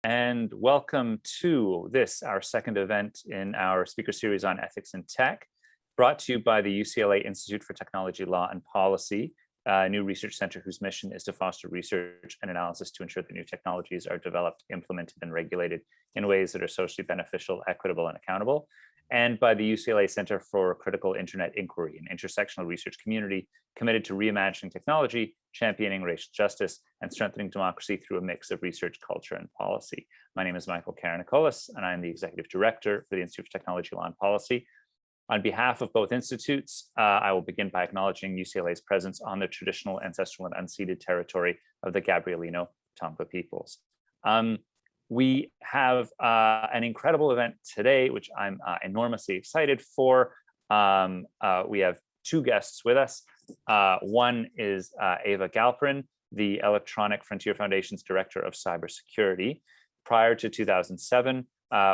and welcome to this, our second event in our speaker series on ethics in tech, brought to you by the UCLA Institute for Technology, Law and Policy, a new research center whose mission is to foster research and analysis to ensure that new technologies are developed, implemented, and regulated in ways that are socially beneficial, equitable, and accountable, and by the UCLA Center for Critical Internet Inquiry, an intersectional research community committed to reimagining technology, championing racial justice, and strengthening democracy through a mix of research, culture, and policy. My name is Michael Karanicolas, and I'm the Executive Director for the Institute for Technology, Law, and Policy. On behalf of both institutes, I will begin by acknowledging UCLA's presence on the traditional, ancestral, and unceded territory of the Gabrielino Tonga peoples. We have an incredible event today, which I'm enormously excited for. We have two guests with us. One is Eva Galperin, the Electronic Frontier Foundation's Director of Cybersecurity. Prior to 2007,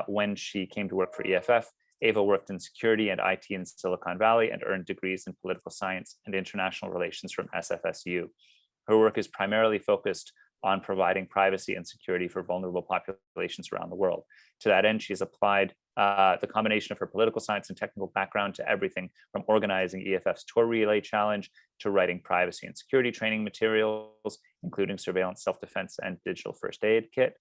when she came to work for EFF, Eva worked in security and IT in Silicon Valley and earned degrees in political science and international relations from SFSU. Her work is primarily focused on providing privacy and security for vulnerable populations around the world. To that end, she's applied the combination of her political science and technical background to everything from organizing EFF's Tour Relay Challenge to writing privacy and security training materials, including surveillance, self-defense, and digital first aid kit,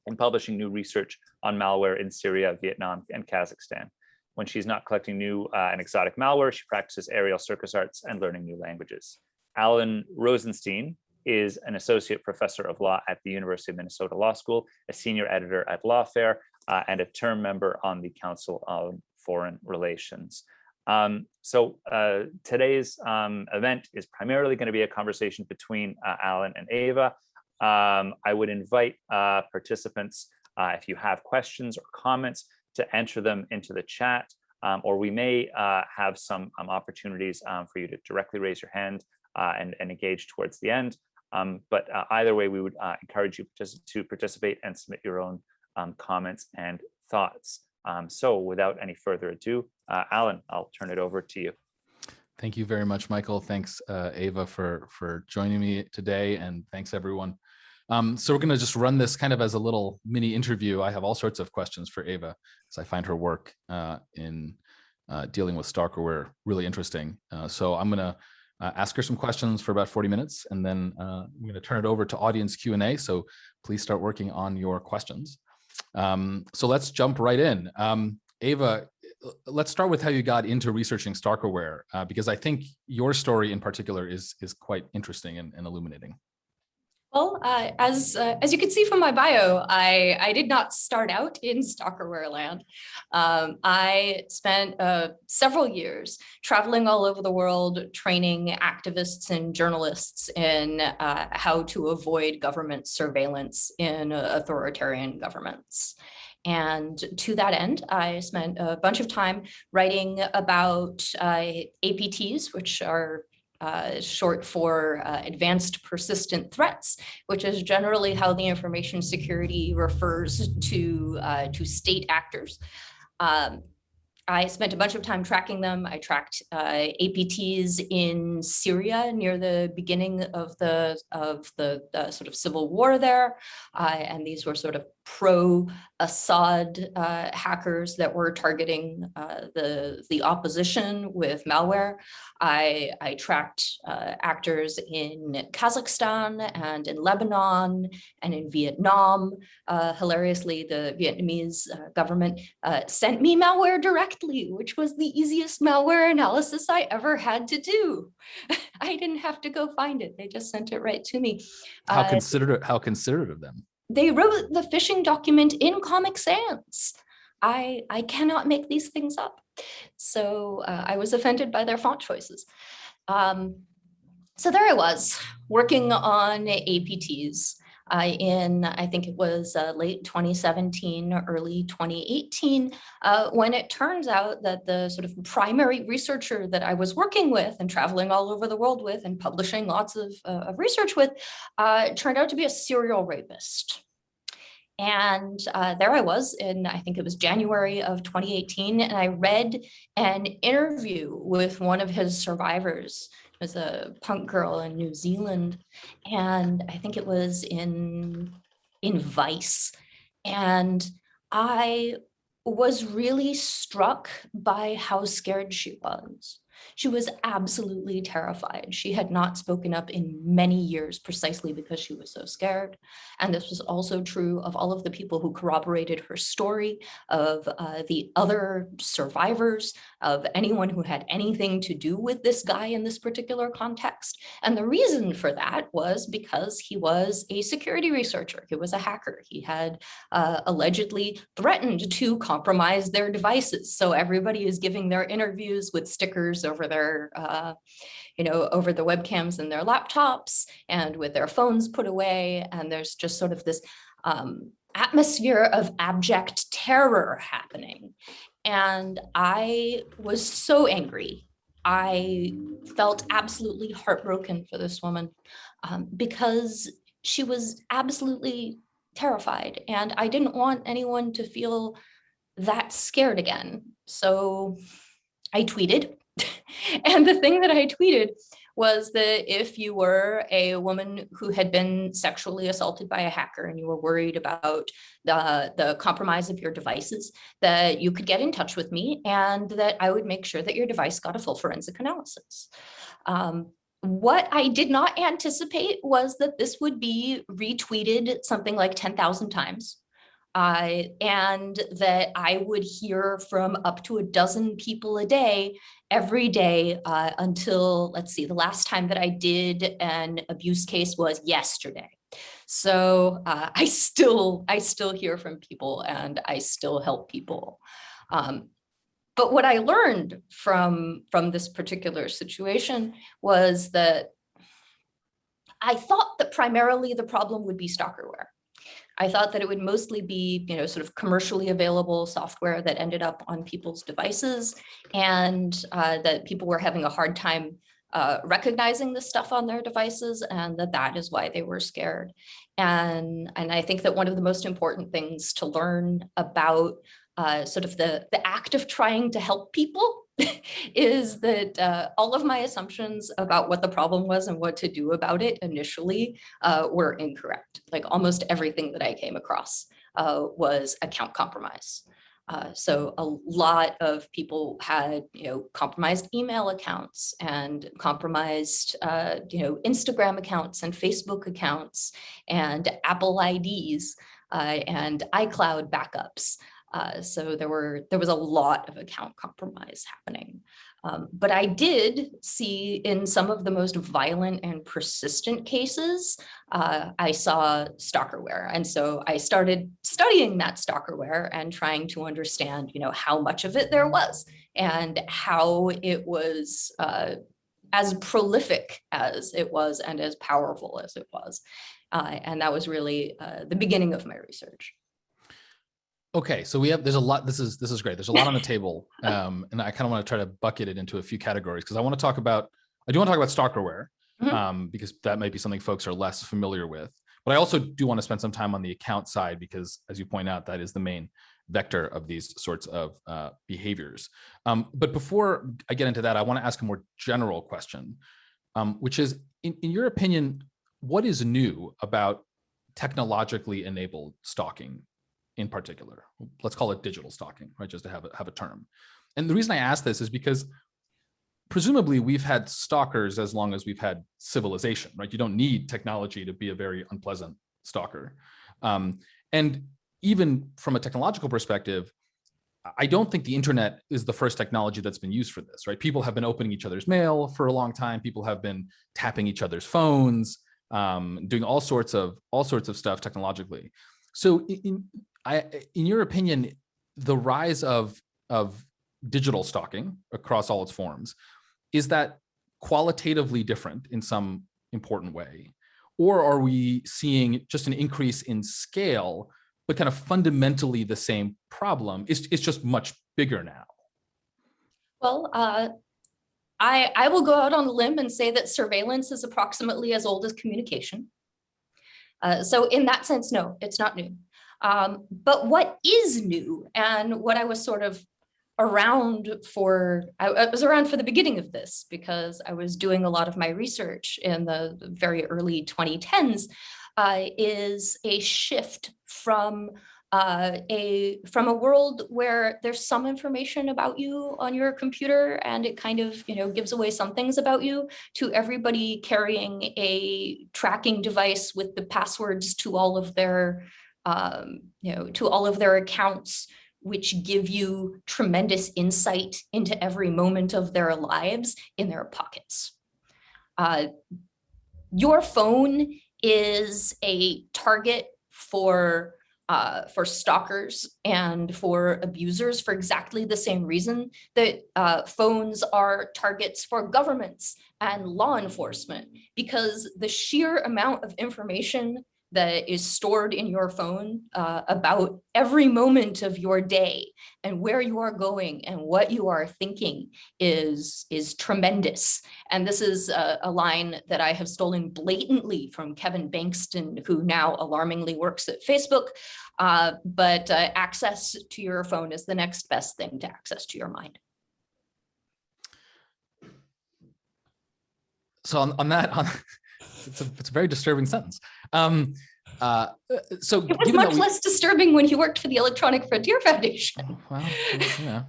and publishing new research on malware in Syria, Vietnam, and Kazakhstan. When she's not collecting new and exotic malware, she practices aerial circus arts and learning new languages. Alan Rozenshtein is an associate professor of law at the University of Minnesota Law School, a senior editor at Lawfare, and a term member on the Council on Foreign Relations. Today's event is primarily going to be a conversation between Alan and Eva. I would invite participants, if you have questions or comments, to enter them into the chat, or we may have some opportunities for you to directly raise your hand and engage towards the end. But either way, we would encourage you to participate and submit your own comments and thoughts. So without any further ado, Alan, I'll turn it over to you. Thank you very much, Michael. Thanks, Eva, for joining me today, and thanks, everyone. So we're going to just run this kind of as a little mini interview. I have all sorts of questions for Eva, because I find her work in dealing with Stalkerware really interesting. So I'm going to ask her some questions for about 40 minutes, and then I'm going to turn it over to audience Q&A. So please start working on your questions. So let's jump right in. Eva, let's start with how you got into researching Stalkerware, because I think your story in particular is quite interesting and illuminating. Well, as you can see from my bio, I did not start out in Stalkerware land. I spent several years traveling all over the world, training activists and journalists in how to avoid government surveillance in authoritarian governments. And to that end, I spent a bunch of time writing about APTs, which are short for advanced persistent threats, which is generally how the information security refers to state actors. I spent a bunch of time tracking them. I tracked APTs in Syria near the beginning of the sort of civil war there, and these were sort of pro-Assad hackers that were targeting the opposition with malware. I tracked actors in Kazakhstan and in Lebanon and in Vietnam. Hilariously, the Vietnamese government sent me malware directly, which was the easiest malware analysis I ever had to do. I didn't have to go find it. They just sent it right to me. How considerate of them. They wrote the phishing document in Comic Sans. I cannot make these things up. So I was offended by their font choices. So there I was, working on APTs in, I think it was late 2017, early 2018, when it turns out that the sort of primary researcher that I was working with and traveling all over the world with and publishing lots of research with turned out to be a serial rapist. And there I was in, I think it was January of 2018, and I read an interview with one of his survivors. It was a punk girl in New Zealand, and I think it was in Vice. And I was really struck by how scared she was. She was absolutely terrified. She had not spoken up in many years precisely because she was so scared. And this was also true of all of the people who corroborated her story, of the other survivors, of anyone who had anything to do with this guy in this particular context. And the reason for that was because he was a security researcher. He was a hacker. He had allegedly threatened to compromise their devices. So everybody is giving their interviews with stickers over their, over the webcams in their laptops and with their phones put away. And there's just sort of this atmosphere of abject terror happening. And I was so angry. I felt absolutely heartbroken for this woman because she was absolutely terrified. And I didn't want anyone to feel that scared again. So I tweeted. And the thing that I tweeted was that if you were a woman who had been sexually assaulted by a hacker and you were worried about the compromise of your devices, that you could get in touch with me and that I would make sure that your device got a full forensic analysis. What I did not anticipate was that this would be retweeted something like 10,000 times. And that I would hear from up to a dozen people a day, every day, until, let's see, the last time that I did an abuse case was yesterday. So I still hear from people and I still help people. But what I learned from this particular situation was that I thought that primarily the problem would be stalkerware. I thought that it would mostly be, sort of commercially available software that ended up on people's devices, and that people were having a hard time recognizing the stuff on their devices, and that is why they were scared. And I think that one of the most important things to learn about sort of the act of trying to help people is that all of my assumptions about what the problem was and what to do about it initially were incorrect. Like almost everything that I came across was account compromise. So a lot of people had, compromised email accounts and compromised, Instagram accounts and Facebook accounts and Apple IDs and iCloud backups. So there was a lot of account compromise happening. But I did see in some of the most violent and persistent cases, I saw stalkerware. And so I started studying that stalkerware and trying to understand, how much of it there was and how it was as prolific as it was and as powerful as it was. And that was really the beginning of my research. Okay, so there's a lot. This is great. There's a lot on the table, and I kind of want to try to bucket it into a few categories because I do want to talk about stalkerware, because that might be something folks are less familiar with. But I also do want to spend some time on the account side because, as you point out, that is the main vector of these sorts of behaviors. But before I get into that, I want to ask a more general question, which is, in your opinion, what is new about technologically enabled stalking? In particular, let's call it digital stalking, right? Just to have a term. And the reason I ask this is because presumably we've had stalkers as long as we've had civilization, right? You don't need technology to be a very unpleasant stalker. And even from a technological perspective, I don't think the internet is the first technology that's been used for this, right? People have been opening each other's mail for a long time. People have been tapping each other's phones, doing all sorts of stuff technologically. So in your opinion, the rise of digital stalking across all its forms, is that qualitatively different in some important way? Or are we seeing just an increase in scale, but kind of fundamentally the same problem? It's just much bigger now. Well, I will go out on a limb and say that surveillance is approximately as old as communication. So in that sense, no, it's not new. But what is new, and what I was sort of around for, I was around for the beginning of this because I was doing a lot of my research in the very early 2010s, is a shift from from a world where there's some information about you on your computer and it kind of, gives away some things about you, to everybody carrying a tracking device with the passwords to all of their, accounts, which give you tremendous insight into every moment of their lives in their pockets. Your phone is a target for stalkers and for abusers for exactly the same reason that phones are targets for governments and law enforcement, because the sheer amount of information that is stored in your phone about every moment of your day and where you are going and what you are thinking is tremendous. And this is a line that I have stolen blatantly from Kevin Bankston, who now alarmingly works at Facebook. But access to your phone is the next best thing to access to your mind. So on that, it's a very disturbing sentence. So it was much less disturbing when he worked for the Electronic Frontier Foundation. Well, yeah.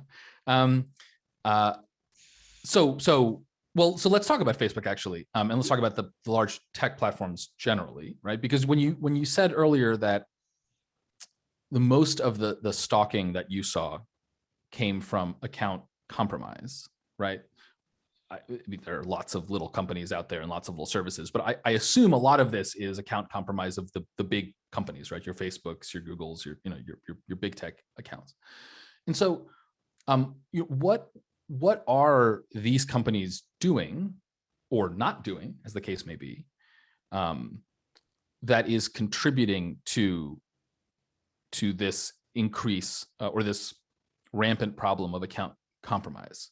So let's talk about Facebook actually, and let's talk about the large tech platforms generally, right? Because when you said earlier that the most of the stalking that you saw came from account compromise, right? I mean, there are lots of little companies out there and lots of little services, but I assume a lot of this is account compromise of the big companies, right? Your Facebooks, your Googles, your big tech accounts. And so, what are these companies doing or not doing, as the case may be, that is contributing to this increase or this rampant problem of account compromise?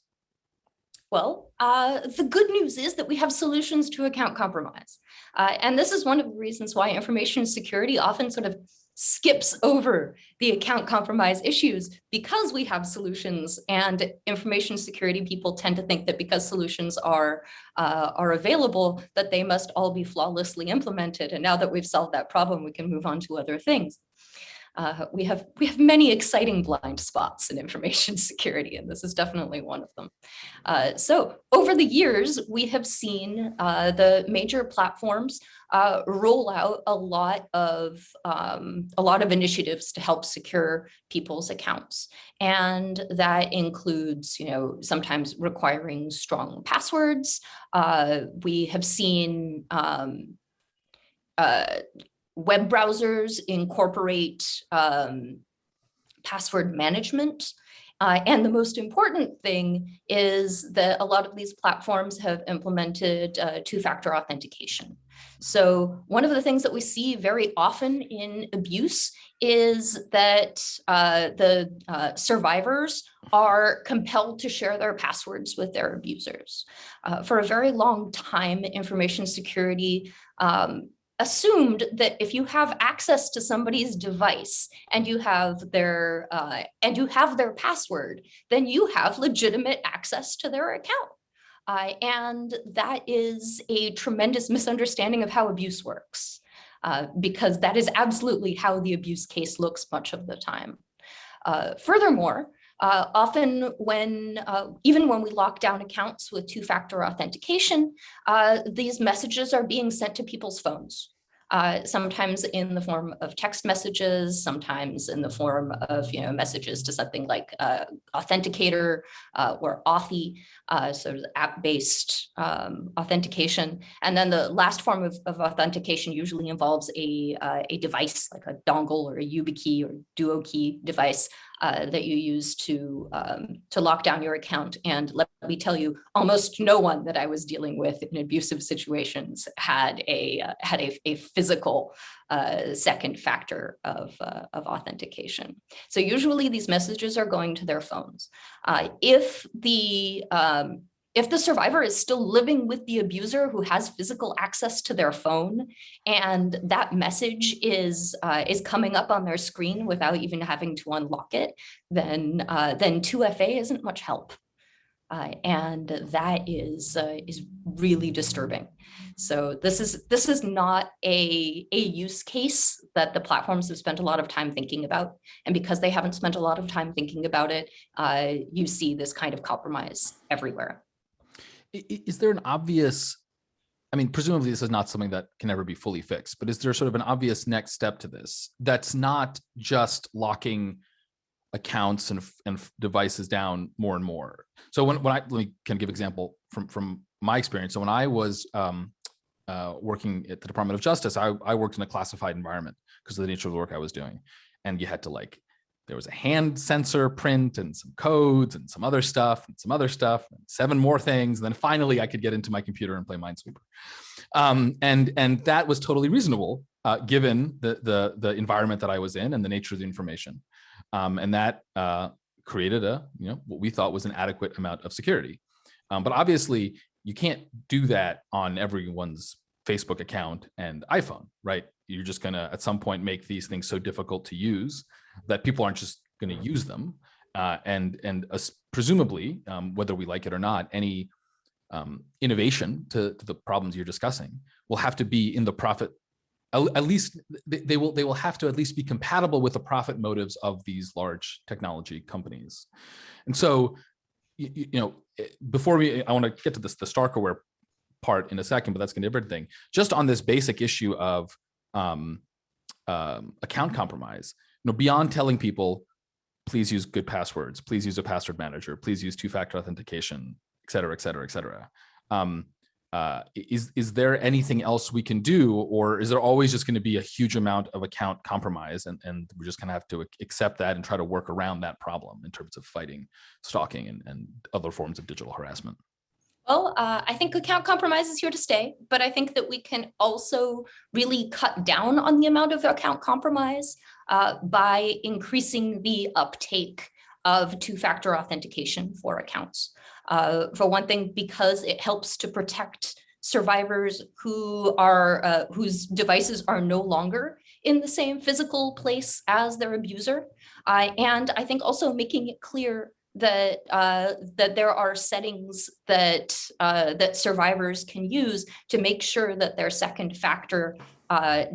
Well, the good news is that we have solutions to account compromise. And this is one of the reasons why information security often sort of skips over the account compromise issues, because we have solutions, and information security people tend to think that because solutions are available, that they must all be flawlessly implemented. And now that we've solved that problem, we can move on to other things. We have many exciting blind spots in information security, and this is definitely one of them. So over the years, we have seen the major platforms roll out a lot of initiatives to help secure people's accounts, and that includes, sometimes requiring strong passwords. We have seen web browsers incorporate password management. And the most important thing is that a lot of these platforms have implemented two-factor authentication. So one of the things that we see very often in abuse is that the survivors are compelled to share their passwords with their abusers. For a very long time, information security assumed that if you have access to somebody's device and you have their password, then you have legitimate access to their account. And that is a tremendous misunderstanding of how abuse works, because that is absolutely how the abuse case looks much of the time. Furthermore, often even when we lock down accounts with two-factor authentication, these messages are being sent to people's phones. Sometimes in the form of text messages, sometimes in the form of messages to something like Authenticator or Authy, sort of app-based authentication. And then the last form of authentication usually involves a device like a dongle or a YubiKey or DuoKey device that you use to lock down your account. And let me tell you, almost no one that I was dealing with in abusive situations had a physical second factor of authentication. So usually these messages are going to their phones. If the survivor is still living with the abuser who has physical access to their phone, and that message is coming up on their screen without even having to unlock it, then 2FA isn't much help. And that is really disturbing. So this is not a use case that the platforms have spent a lot of time thinking about. And because they haven't spent a lot of time thinking about it, you see this kind of compromise everywhere. Is there an obvious, I mean, presumably this is not something that can ever be fully fixed, but is there sort of an obvious next step to this that's not just locking accounts and devices down more and more? So when I let me kind of give example from my experience. So when I was working at the Department of Justice, I worked in a classified environment because of the nature of the work I was doing, and you had to there was a hand sensor print and some codes and some other stuff and 7 more things, and then finally I could get into my computer and play Minesweeper, and that was totally reasonable given the environment that I was in and the nature of the information. And that created what we thought was an adequate amount of security. But obviously, you can't do that on everyone's Facebook account and iPhone, right? You're just going to, at some point, make these things so difficult to use that people aren't just going to use them. And presumably, whether we like it or not, any innovation to the problems you're discussing will have to be in the profit. At least they will have to at least be compatible with the profit motives of these large technology companies. And so, before I want to get to the Stalkerware part in a second, but that's going to be everything. Just on this basic issue of account compromise, beyond telling people, please use good passwords, please use a password manager, please use two-factor authentication, et cetera, et cetera, et cetera. Is there anything else we can do, or is there always just going to be a huge amount of account compromise, and we're just going to have to accept that and try to work around that problem in terms of fighting stalking and other forms of digital harassment? Well, I think account compromise is here to stay, but I think that we can also really cut down on the amount of account compromise by increasing the uptake of two-factor authentication for accounts. For one thing, because it helps to protect survivors whose devices are no longer in the same physical place as their abuser. And I think also making it clear that there are settings that survivors can use to make sure that their second factor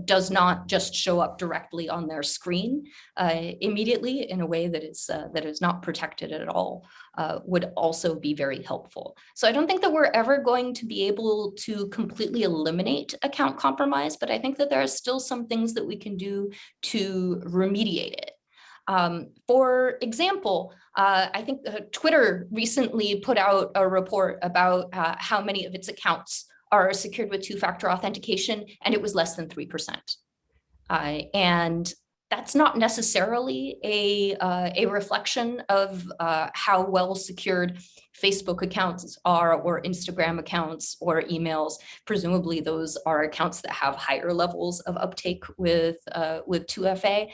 does not just show up directly on their screen immediately in a way that is not protected at all, would also be very helpful. So I don't think that we're ever going to be able to completely eliminate account compromise, but I think that there are still some things that we can do to remediate it. For example, I think Twitter recently put out a report about how many of its accounts are secured with two-factor authentication, and it was less than 3%. And that's not necessarily a reflection of how well secured Facebook accounts are, or Instagram accounts, or emails. Presumably those are accounts that have higher levels of uptake with 2FA,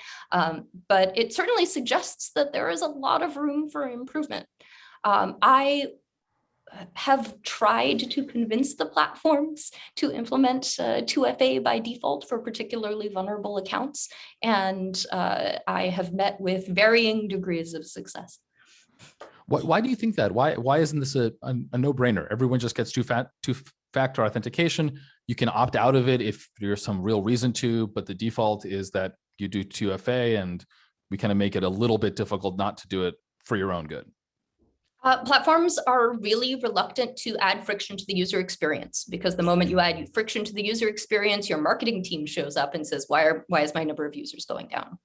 but it certainly suggests that there is a lot of room for improvement. I have tried to convince the platforms to implement 2FA by default for particularly vulnerable accounts, and I have met with varying degrees of success. Why do you think that? Why isn't this a no-brainer? Everyone just gets two-factor authentication. You can opt out of it if there's some real reason to, but the default is that you do 2FA, and we kind of make it a little bit difficult not to do it for your own good. Platforms are really reluctant to add friction to the user experience, because the moment you add friction to the user experience, your marketing team shows up and says, why is my number of users going down?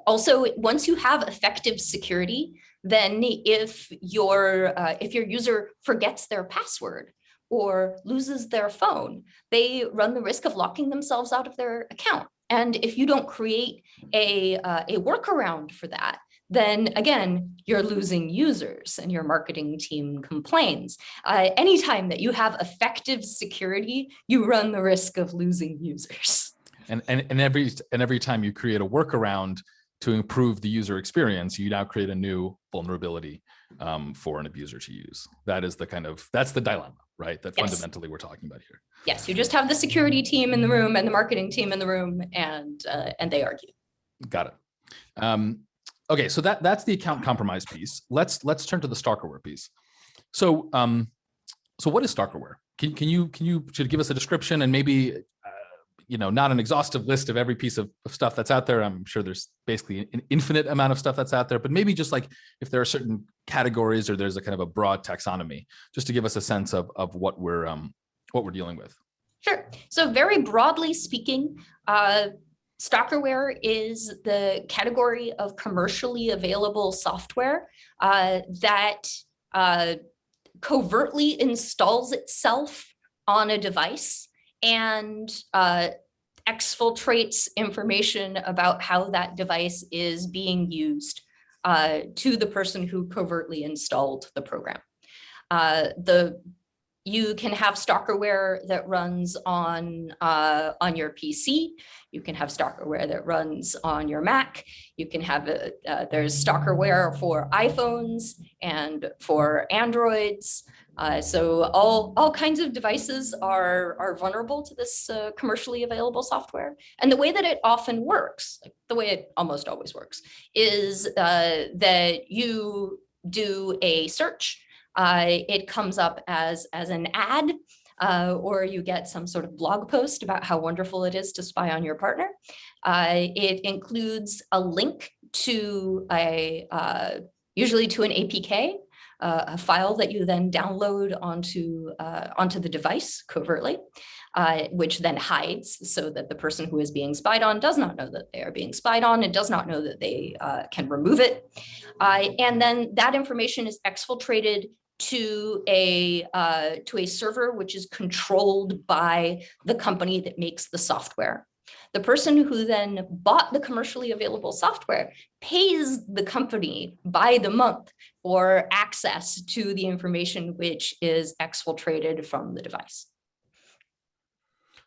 Also, once you have effective security, then if your user forgets their password or loses their phone, they run the risk of locking themselves out of their account. And if you don't create a workaround for that, then again, you're losing users and your marketing team complains. Anytime that you have effective security, you run the risk of losing users. And every time you create a workaround to improve the user experience, you now create a new vulnerability for an abuser to use. That is that's the dilemma, right? That yes. Fundamentally we're talking about here. Yes, you just have the security team in the room and the marketing team in the room, and they argue. Got it. Okay, so that's the account compromise piece. Let's turn to the Stalkerware piece. So, so what is Stalkerware? Can you should give us a description and maybe not an exhaustive list of every piece of stuff that's out there. I'm sure there's basically an infinite amount of stuff that's out there, but maybe just like if there are certain categories or there's a kind of a broad taxonomy, just to give us a sense of what we're dealing with. Sure. So very broadly speaking, Stalkerware is the category of commercially available software that covertly installs itself on a device and exfiltrates information about how that device is being used to the person who covertly installed the program. You can have Stalkerware that runs on your PC. You can have Stalkerware that runs on your Mac. You can have there's Stalkerware for iPhones and for Androids. So all kinds of devices are vulnerable to this commercially available software. And the way that it often works, like the way it almost always works, is that you do a search. It comes up as an ad, or you get some sort of blog post about how wonderful it is to spy on your partner. It includes a link to usually to an APK, a file that you then download onto the device covertly, which then hides so that the person who is being spied on does not know that they are being spied on and does not know that they can remove it. And then that information is exfiltrated to a server which is controlled by the company that makes the software. The person who then bought the commercially available software pays the company by the month for access to the information which is exfiltrated from the device.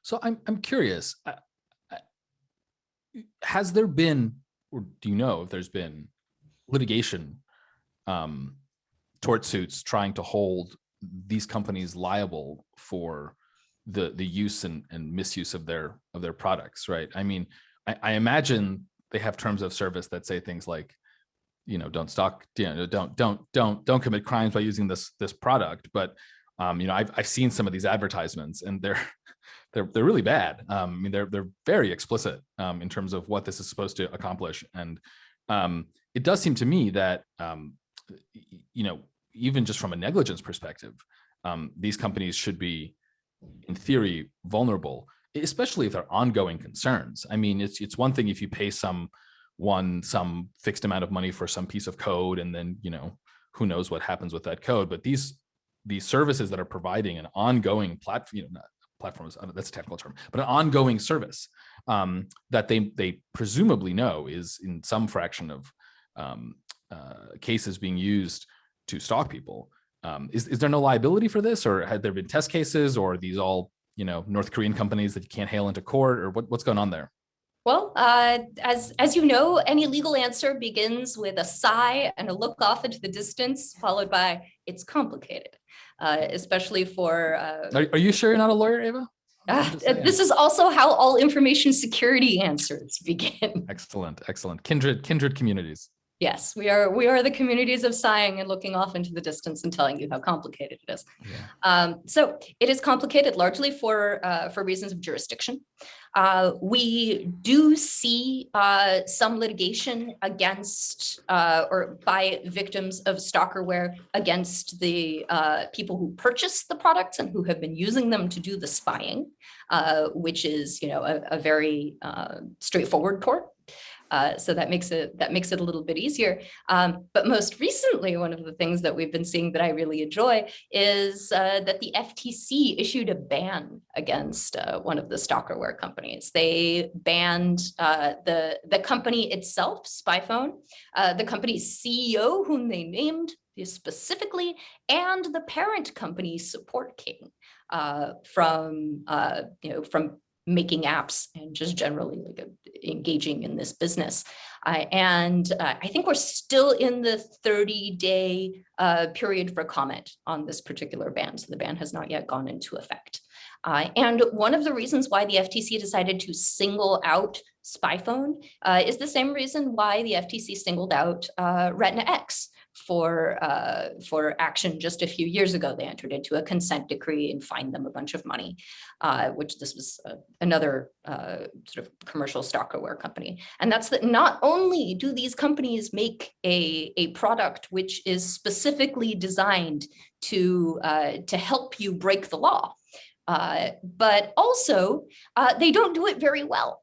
So I'm curious, has there been, or do you know if there's been litigation, tort suits trying to hold these companies liable for the use and misuse of their products, right? I mean, I imagine they have terms of service that say things like, don't stalk, don't commit crimes by using this product. But I've seen some of these advertisements, and they're really bad. I mean, they're very explicit in terms of what this is supposed to accomplish, and it does seem to me that even just from a negligence perspective, these companies should be, in theory, vulnerable, especially if there are ongoing concerns. I mean, it's one thing if you pay some fixed amount of money for some piece of code, and then who knows what happens with that code. But these services that are providing an ongoing platforms, that's a technical term, but an ongoing service that they presumably know is in some fraction of cases being used to stalk people. Is there no liability for this, or had there been test cases, or are these all North Korean companies that you can't hail into court, or what's going on there? Well, as you know, any legal answer begins with a sigh and a look off into the distance, followed by "it's complicated," especially for. Are you sure you're not a lawyer, Eva? This is also how all information security answers begin. Excellent. Kindred communities. Yes, we are the communities of sighing and looking off into the distance and telling you how complicated it is. Yeah. So it is complicated largely for reasons of jurisdiction. We do see some litigation against or by victims of Stalkerware against the people who purchased the products and who have been using them to do the spying, which is a very straightforward tort. So that makes it a little bit easier. But most recently, one of the things that we've been seeing that I really enjoy is that the FTC issued a ban against one of the Stalkerware companies. They banned the company itself, SpyPhone, the company's CEO, whom they named specifically, and the parent company, SupportKing, from making apps and just generally engaging in this business. And I think we're still in the 30-day period for comment on this particular ban. So the ban has not yet gone into effect. And one of the reasons why the FTC decided to single out SpyPhone is the same reason why the FTC singled out Retina X for action just a few years ago. They entered into a consent decree and fined them a bunch of money, which this was another sort of commercial stalkerware company. And that's that not only do these companies make a product which is specifically designed to help you break the law, but also they don't do it very well.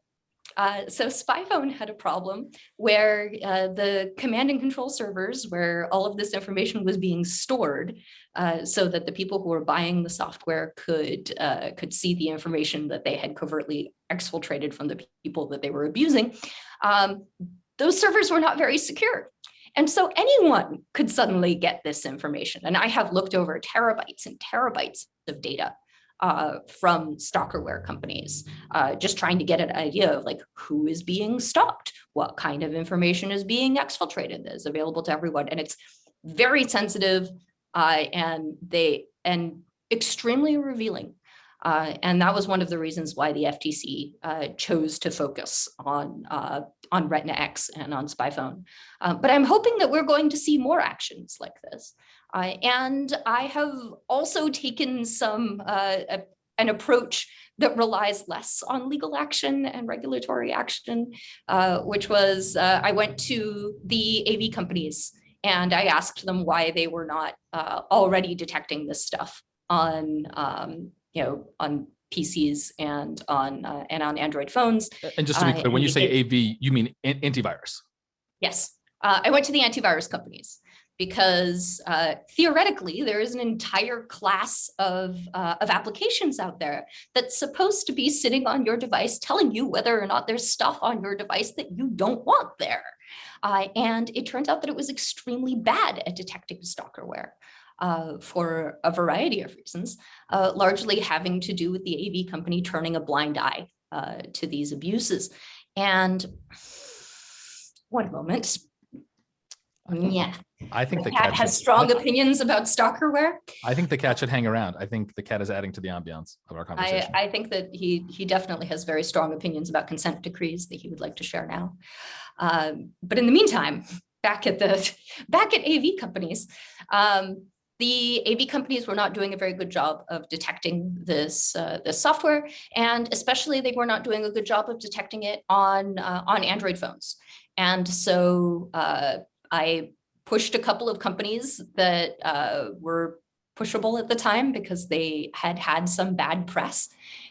So SpyPhone had a problem where the command and control servers, where all of this information was being stored, so that the people who were buying the software could see the information that they had covertly exfiltrated from the people that they were abusing. Those servers were not very secure. And so anyone could suddenly get this information. And I have looked over terabytes and terabytes of data from stalkerware companies, just trying to get an idea of like who is being stalked, what kind of information is being exfiltrated that is available to everyone. And it's very sensitive and extremely revealing. And that was one of the reasons why the FTC chose to focus on Retina X and on SpyPhone. But I'm hoping that we're going to see more actions like this. And I have also taken an approach that relies less on legal action and regulatory action, which was I went to the AV companies and I asked them why they were not already detecting this stuff on on PCs and on Android phones. And just to be clear, when you say AV, you mean antivirus? Yes, I went to the antivirus companies because theoretically there is an entire class of applications out there that's supposed to be sitting on your device, telling you whether or not there's stuff on your device that you don't want there. And it turns out that it was extremely bad at detecting stalkerware. For a variety of reasons, largely having to do with the AV company turning a blind eye to these abuses. And one moment. Yeah, I think the cat has strong opinions about stalkerware. I think the cat should hang around. I think the cat is adding to the ambiance of our conversation. I think that he definitely has very strong opinions about consent decrees that he would like to share now. But in the meantime, back at AV companies, the AV companies were not doing a very good job of detecting this software, and especially they were not doing a good job of detecting it on Android phones. And so I pushed a couple of companies that were pushable at the time because they had some bad press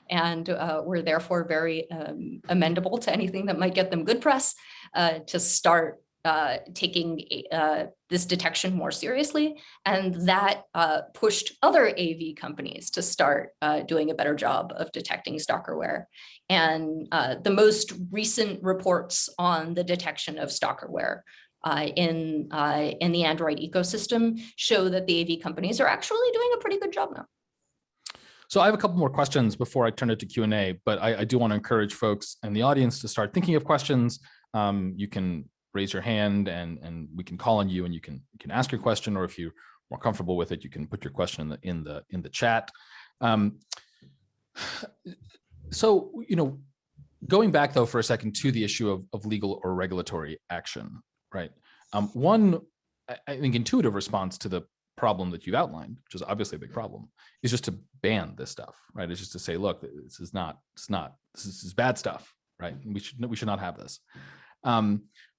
and were therefore very amendable to anything that might get them good press to start taking this detection more seriously. And that pushed other AV companies to start doing a better job of detecting stalkerware. And the most recent reports on the detection of stalkerware in the Android ecosystem show that the AV companies are actually doing a pretty good job now. So I have a couple more questions before I turn it to Q&A, but I do want to encourage folks in the audience to start thinking of questions. You can raise your hand and we can call on you and you can ask your question, or if you're more comfortable with it, you can put your question in the chat. So, going back though for a second to the issue of legal or regulatory action, right? One, I think, intuitive response to the problem that you've outlined, which is obviously a big problem, is just to ban this stuff, right? It's just to say, look, this is bad stuff, right? We should not have this.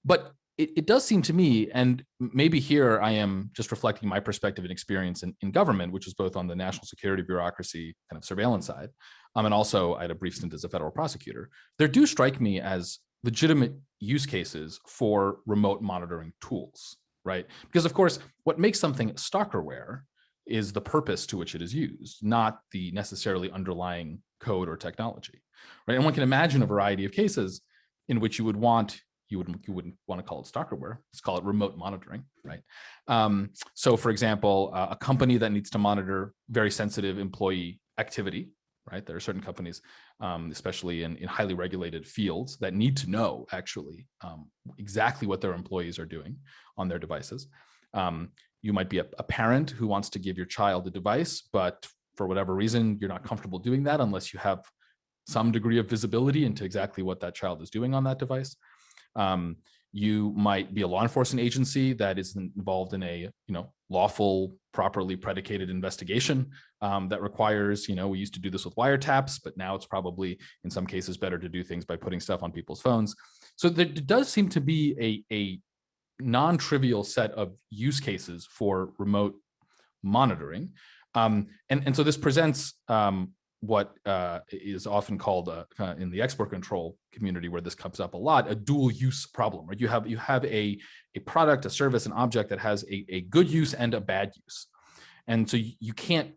But it does seem to me, and maybe here I am just reflecting my perspective and experience in government, which is both on the national security bureaucracy kind of surveillance side, and also I had a brief stint as a federal prosecutor. There do strike me as legitimate use cases for remote monitoring tools, right? Because of course, what makes something stalkerware is the purpose to which it is used, not the necessarily underlying code or technology, right? And one can imagine a variety of cases in which you wouldn't want to call it stalkerware. Let's call it remote monitoring, right? So for example, a company that needs to monitor very sensitive employee activity, right? There are certain companies, especially in highly regulated fields, that need to know actually exactly what their employees are doing on their devices. You might be a parent who wants to give your child a device, but for whatever reason, you're not comfortable doing that unless you have some degree of visibility into exactly what that child is doing on that device. You might be a law enforcement agency that is involved in a lawful, properly predicated investigation that requires, we used to do this with wiretaps, but now it's probably in some cases better to do things by putting stuff on people's phones. So there does seem to be a non-trivial set of use cases for remote monitoring. And so this presents what is often called in the export control community, where this comes up a lot, a dual use problem, right? You have a product, a service, an object that has a good use and a bad use. And so you can't,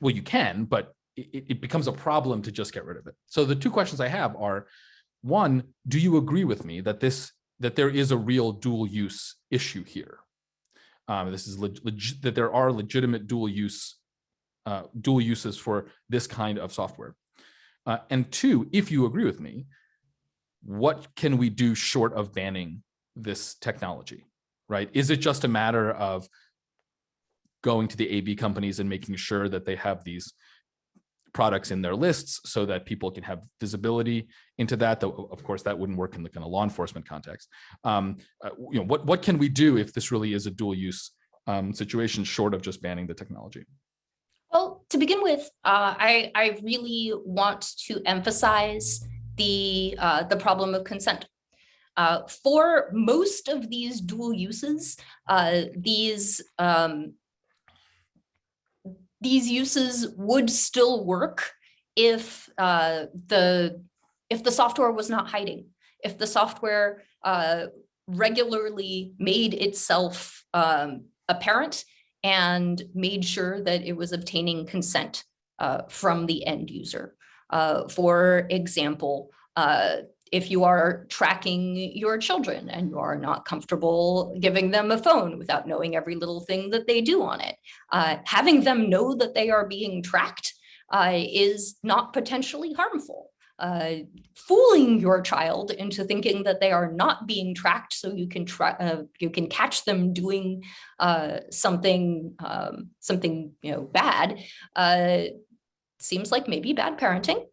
well, you can, but it becomes a problem to just get rid of it. So the two questions I have are, one, do you agree with me that there is a real dual use issue here? This is that there are legitimate dual uses for this kind of software. And two, if you agree with me, what can we do short of banning this technology, right? Is it just a matter of going to the AV companies and making sure that they have these products in their lists so that people can have visibility into that? Though, of course, that wouldn't work in the kind of law enforcement context. What can we do if this really is a dual use situation short of just banning the technology? Well, to begin with, I really want to emphasize the problem of consent. For most of these dual uses, these uses would still work if the software was not hiding, if the software regularly made itself apparent and made sure that it was obtaining consent from the end user. For example, if you are tracking your children and you are not comfortable giving them a phone without knowing every little thing that they do on it, having them know that they are being tracked is not potentially harmful. Fooling your child into thinking that they are not being tracked so you can catch them doing something bad seems like maybe bad parenting.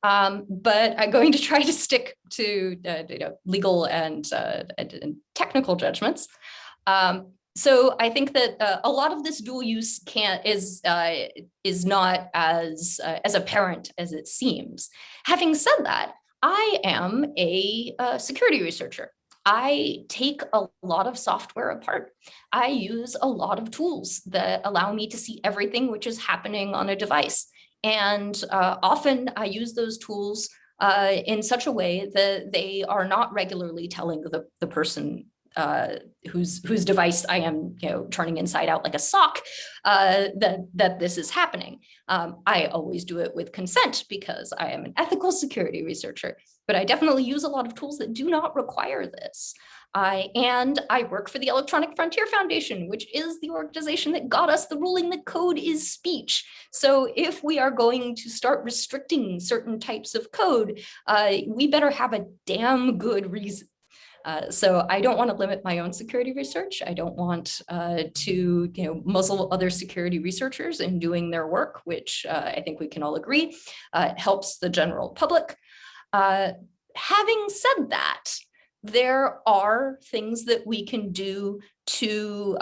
But I'm going to try to stick to legal and technical judgments. So I think that a lot of this dual use is not as apparent as it seems. Having said that, I am a security researcher. I take a lot of software apart. I use a lot of tools that allow me to see everything which is happening on a device. And often I use those tools in such a way that they are not regularly telling the person whose device I am turning inside out like a sock that this is happening. I always do it with consent because I am an ethical security researcher, but I definitely use a lot of tools that do not require this. And I work for the Electronic Frontier Foundation, which is the organization that got us the ruling that code is speech. So if we are going to start restricting certain types of code, we better have a damn good reason. So I don't want to limit my own security research. I don't want to muzzle other security researchers in doing their work, which I think we can all agree helps the general public. Having said that, there are things that we can do to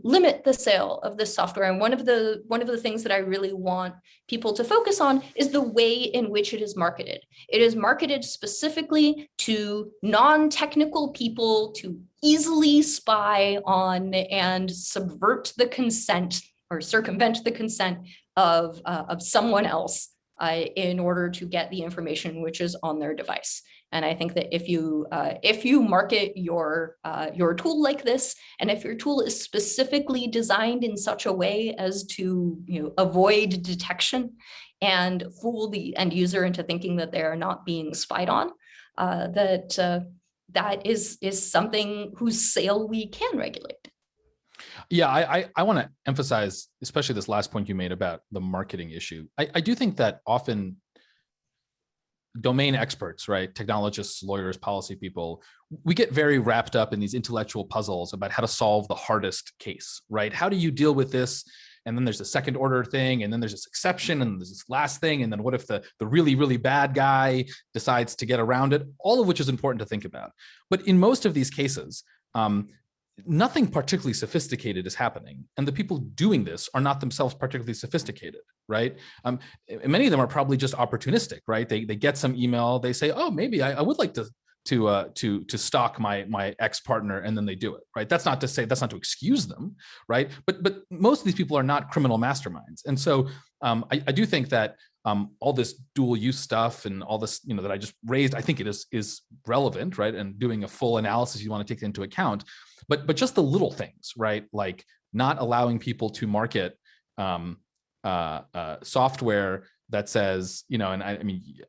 limit the sale of this software. And one of the things that I really want people to focus on is the way in which it is marketed. It is marketed specifically to non-technical people to easily spy on and subvert the consent or circumvent the consent of someone else in order to get the information which is on their device. And I think that if you market your tool like this, and if your tool is specifically designed in such a way as to avoid detection and fool the end user into thinking that they are not being spied on, that is something whose sale we can regulate. Yeah, I want to emphasize, especially this last point you made about the marketing issue. I do think that often domain experts, right, technologists, lawyers, policy people, we get very wrapped up in these intellectual puzzles about how to solve the hardest case, right? How do you deal with this? and then there's a second order thing, and then there's this exception, and there's this last thing, and then what if the really, really bad guy decides to get around it, all of which is important to think about. But in most of these cases, nothing particularly sophisticated is happening, and the people doing this are not themselves particularly sophisticated, right? Many of them are probably just opportunistic, right? They get some email, they say, oh, maybe I would like to stalk my ex-partner, and then they do it, right? That's not to excuse them, right? But most of these people are not criminal masterminds, and so I do think that all this dual use stuff and all this, that I just raised, I think it is relevant, right? And doing a full analysis, you want to take into account, but just the little things, right? Like not allowing people to market software that says, and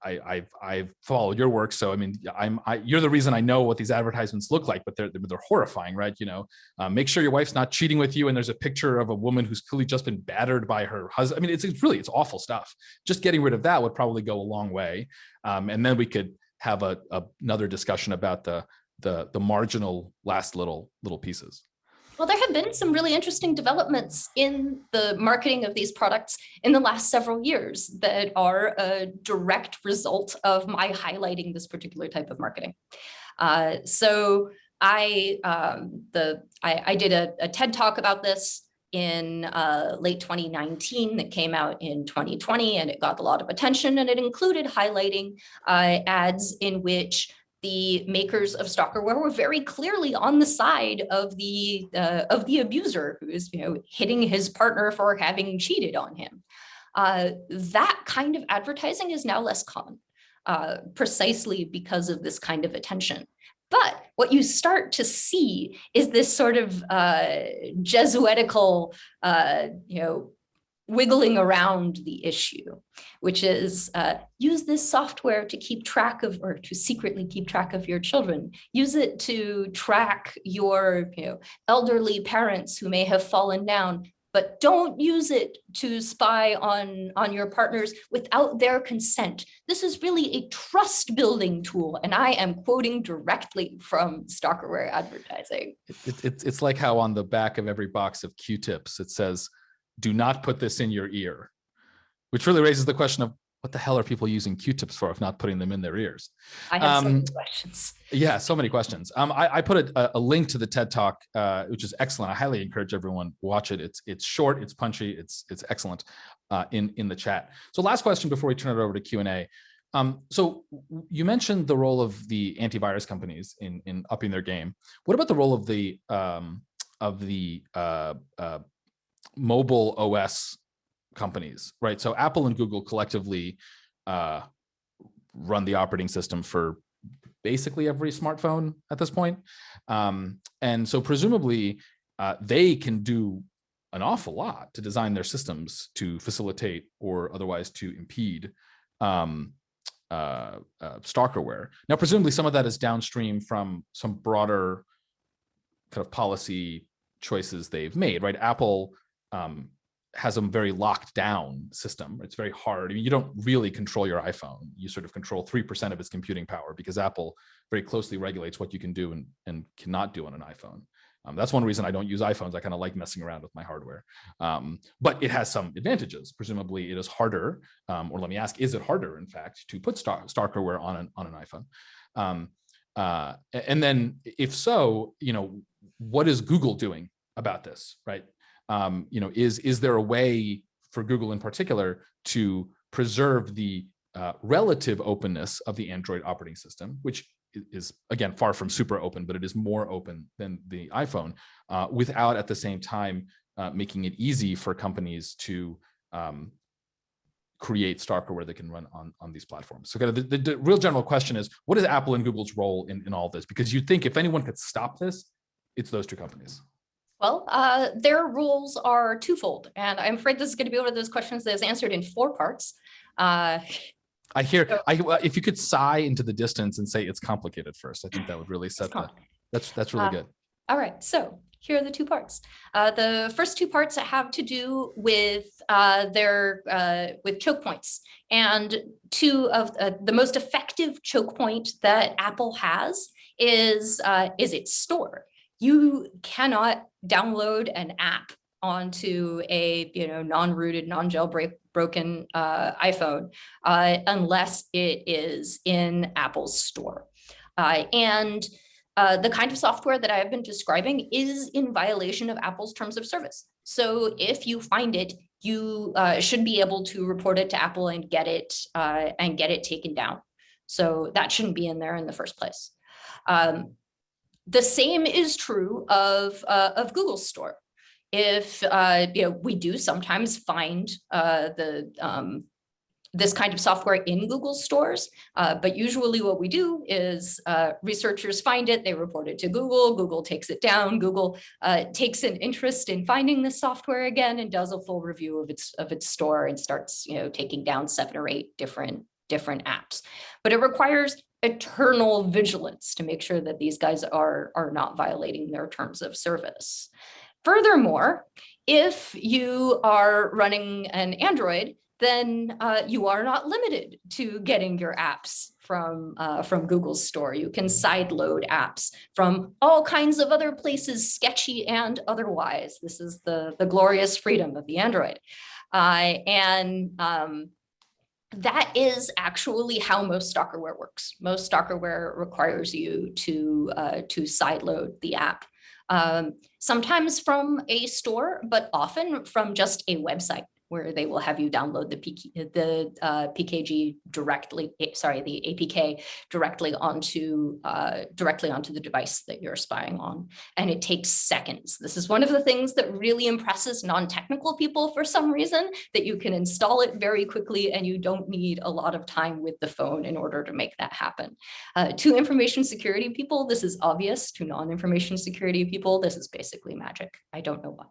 I've followed your work, so you're the reason I know what these advertisements look like, but they're horrifying, right? Make sure your wife's not cheating with you, and there's a picture of a woman who's clearly just been battered by her husband. It's awful stuff. Just getting rid of that would probably go a long way, and then we could have another discussion about the marginal last little pieces. Well, there have been some really interesting developments in the marketing of these products in the last several years that are a direct result of my highlighting this particular type of marketing. So I did a TED Talk about this in late 2019 that came out in 2020, and it got a lot of attention, and it included highlighting ads in which the makers of Stalkerware were very clearly on the side of the abuser who is, hitting his partner for having cheated on him. That kind of advertising is now less common, precisely because of this kind of attention. But what you start to see is this sort of Jesuitical, wiggling around the issue, which is use this software to keep track of, or to secretly keep track of your children. Use it to track your elderly parents who may have fallen down, but don't use it to spy on your partners without their consent. This is really a trust building tool. And I am quoting directly from Stalkerware advertising. It's like how on the back of every box of Q-tips, it says, do not put this in your ear, which really raises the question of what the hell are people using Q-tips for if not putting them in their ears? I have so many questions. Yeah, so many questions. I put a link to the TED Talk, which is excellent. I highly encourage everyone to watch it. It's short, it's punchy, it's excellent in the chat. So last question before we turn it over to Q&A. So you mentioned the role of the antivirus companies in upping their game. What about the role of the mobile OS companies, right? So Apple and Google collectively run the operating system for basically every smartphone at this point. And so presumably they can do an awful lot to design their systems to facilitate or otherwise to impede stalkerware. Now, presumably some of that is downstream from some broader kind of policy choices they've made, right? Apple has a very locked down system. It's very hard. I mean, you don't really control your iPhone. You sort of control 3% of its computing power because Apple very closely regulates what you can do and cannot do on an iPhone. That's one reason I don't use iPhones. I kind of like messing around with my hardware. But it has some advantages. Presumably it is harder, or let me ask, is it harder, in fact, to put Stalkerware on an iPhone? And then if so, what is Google doing about this, right? Is there a way for Google in particular to preserve the relative openness of the Android operating system, which is, again, far from super open, but it is more open than the iPhone, without at the same time making it easy for companies to create Stalkerware that can run on these platforms. So the real general question is, what is Apple and Google's role in all this? Because you'd think if anyone could stop this, it's those two companies. Well, their rules are twofold, and I'm afraid this is going to be one of those questions that is answered in 4 parts. I hear, if you could sigh into the distance and say it's complicated first, I think that would really set that's really good. All right, so here are the 2 parts. The first 2 parts have to do with with choke points, and 2 of the most effective choke point that Apple has is its store. You cannot download an app onto a non-rooted, non-jailbroken iPhone unless it is in Apple's store. And the kind of software that I have been describing is in violation of Apple's terms of service. So if you find it, you should be able to report it to Apple and get it taken down. So that shouldn't be in there in the first place. The same is true of Google's store. If we do sometimes find this kind of software in Google stores, but usually what we do is researchers find it, they report it to Google, Google takes it down, Google takes an interest in finding this software again and does a full review of its store and starts taking down 7 or 8 different apps. But it requires eternal vigilance to make sure that these guys are not violating their terms of service. Furthermore, if you are running an Android, then you are not limited to getting your apps from Google's store. You can sideload apps from all kinds of other places, sketchy and otherwise. This is the glorious freedom of the Android. That is actually how most stalkerware works. Most stalkerware requires you to sideload the app. Sometimes from a store, but often from just a website where they will have you download the PKG directly, sorry, the APK directly onto the device that you're spying on. And it takes seconds. This is one of the things that really impresses non-technical people for some reason, that you can install it very quickly and you don't need a lot of time with the phone in order to make that happen. To information security people, this is obvious. To non-information security people, this is basically magic. I don't know why.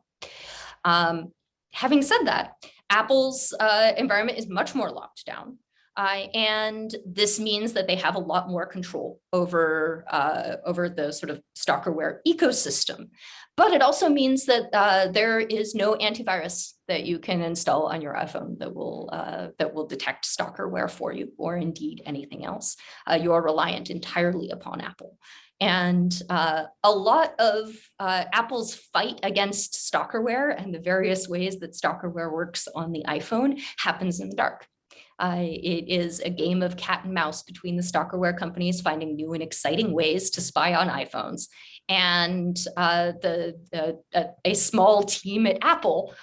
Having said that, Apple's environment is much more locked down. And this means that they have a lot more control over the sort of stalkerware ecosystem. But it also means that there is no antivirus that you can install on your iPhone that will detect stalkerware for you, or indeed anything else. You are reliant entirely upon Apple. And a lot of Apple's fight against stalkerware and the various ways that stalkerware works on the iPhone happens in the dark. It is a game of cat and mouse between the stalkerware companies finding new and exciting ways to spy on iPhones, and a small team at Apple,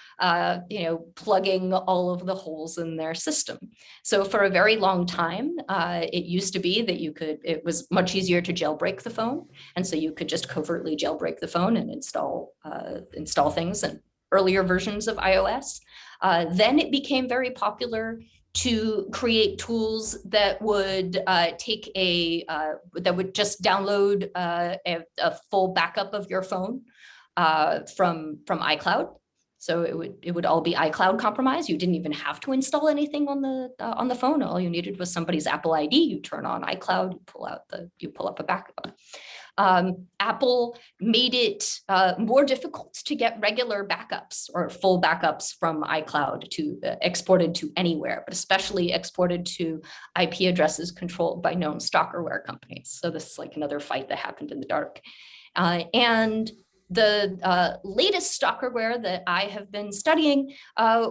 plugging all of the holes in their system. So for a very long time, it used to be that it was much easier to jailbreak the phone, and so you could just covertly jailbreak the phone and install things in earlier versions of iOS. Then it became very popular to create tools that would that would just download a full backup of your phone from iCloud. So it would all be iCloud compromised. You didn't even have to install anything on the phone. All you needed was somebody's Apple ID. You turn on iCloud, you pull up a backup. Apple made it more difficult to get regular backups or full backups from iCloud to exported to anywhere, but especially exported to IP addresses controlled by known stalkerware companies. So this is like another fight that happened in the dark. And the latest stalkerware that I have been studying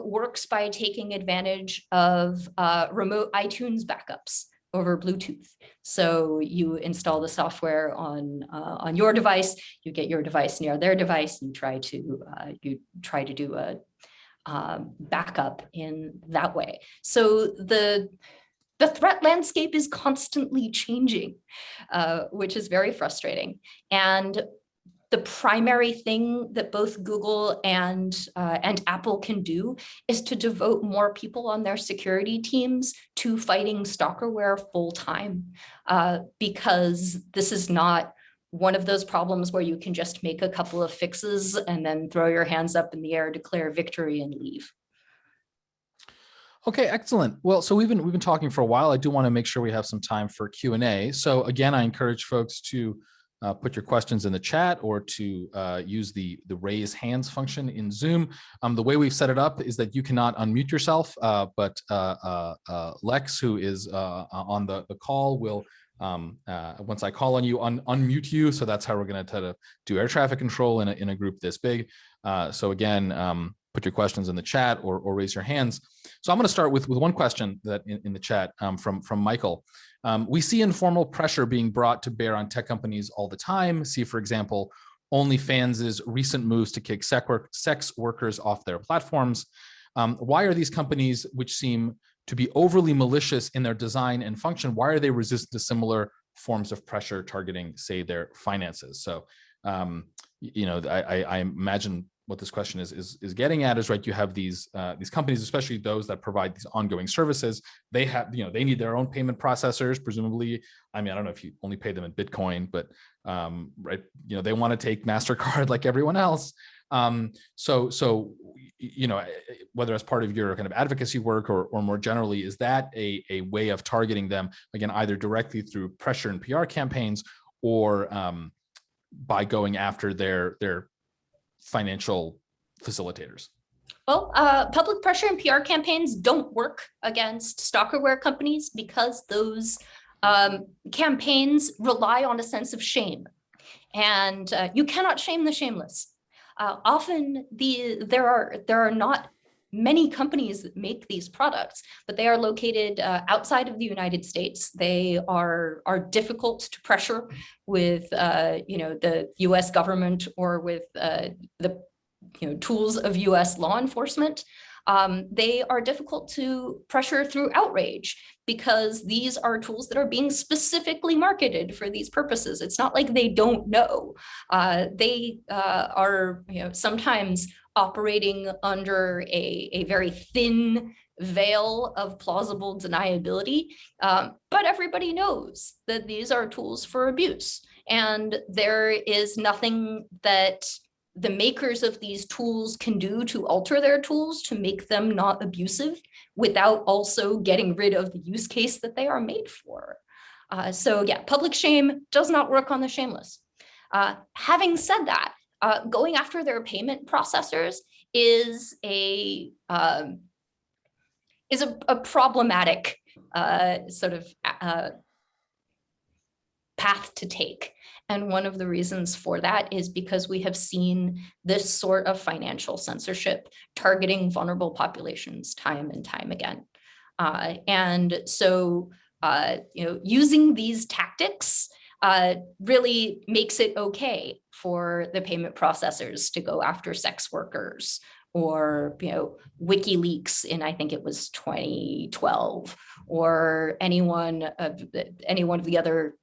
works by taking advantage of remote iTunes backups over Bluetooth. So you install the software on your device, you get your device near their device, and you try to do a backup in that way. So the threat landscape is constantly changing, which is very frustrating. And the primary thing that both Google and Apple can do is to devote more people on their security teams to fighting stalkerware full time, because this is not one of those problems where you can just make a couple of fixes and then throw your hands up in the air, declare victory, and leave. Okay, excellent. Well, so we've been talking for a while. I do want to make sure we have some time for Q&A. So again, I encourage folks to put your questions in the chat or to use the raise hands function in Zoom. The way we've set it up is that you cannot unmute yourself, but Lex, who is on the call, will Once I call on you, unmute you. So that's how we're going to try to do air traffic control in a group this big. So again, put your questions in the chat or raise your hands. So I'm going to start with one question that in the chat from Michael. We see informal pressure being brought to bear on tech companies all the time. See, for example, OnlyFans' recent moves to kick sex workers off their platforms. Why are these companies, which seem to be overly malicious in their design and function, why are they resistant to similar forms of pressure targeting, say, their finances? So, I imagine what this question is getting at is, right, you have these companies, especially those that provide these ongoing services. They have, they need their own payment processors, presumably. I mean, I don't know if you only pay them in Bitcoin, but right, they want to take MasterCard like everyone else. So whether as part of your kind of advocacy work or more generally, is that a way of targeting them, again, either directly through pressure and PR campaigns or by going after their financial facilitators? Well, public pressure and PR campaigns don't work against stalkerware companies because those campaigns rely on a sense of shame, and you cannot shame the shameless. Often there are not many companies that make these products, but they are located outside of the United States. They are difficult to pressure with the U.S. government or with the tools of U.S. law enforcement. They are difficult to pressure through outrage because these are tools that are being specifically marketed for these purposes. It's not like they don't know. They are sometimes operating under a very thin veil of plausible deniability, but everybody knows that these are tools for abuse. And there is nothing that the makers of these tools can do to alter their tools to make them not abusive without also getting rid of the use case that they are made for. So yeah, public shame does not work on the shameless. Having said that, going after their payment processors is a problematic sort of path to take. And one of the reasons for that is because we have seen this sort of financial censorship targeting vulnerable populations time and time again. And so, using these tactics really makes it okay for the payment processors to go after sex workers or, WikiLeaks in, I think it was 2012, or any one of the other,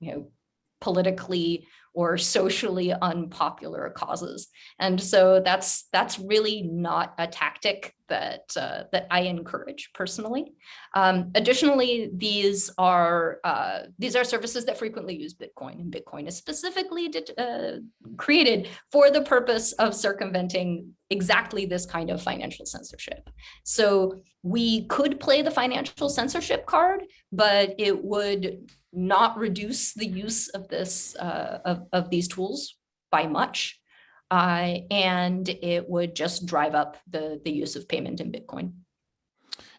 politically or socially unpopular causes. And so that's really not a tactic that I encourage personally. Additionally, these are services that frequently use Bitcoin, and Bitcoin is specifically created for the purpose of circumventing exactly this kind of financial censorship. So we could play the financial censorship card, but it would not reduce the use of this of these tools by much, and it would just drive up the use of payment in Bitcoin.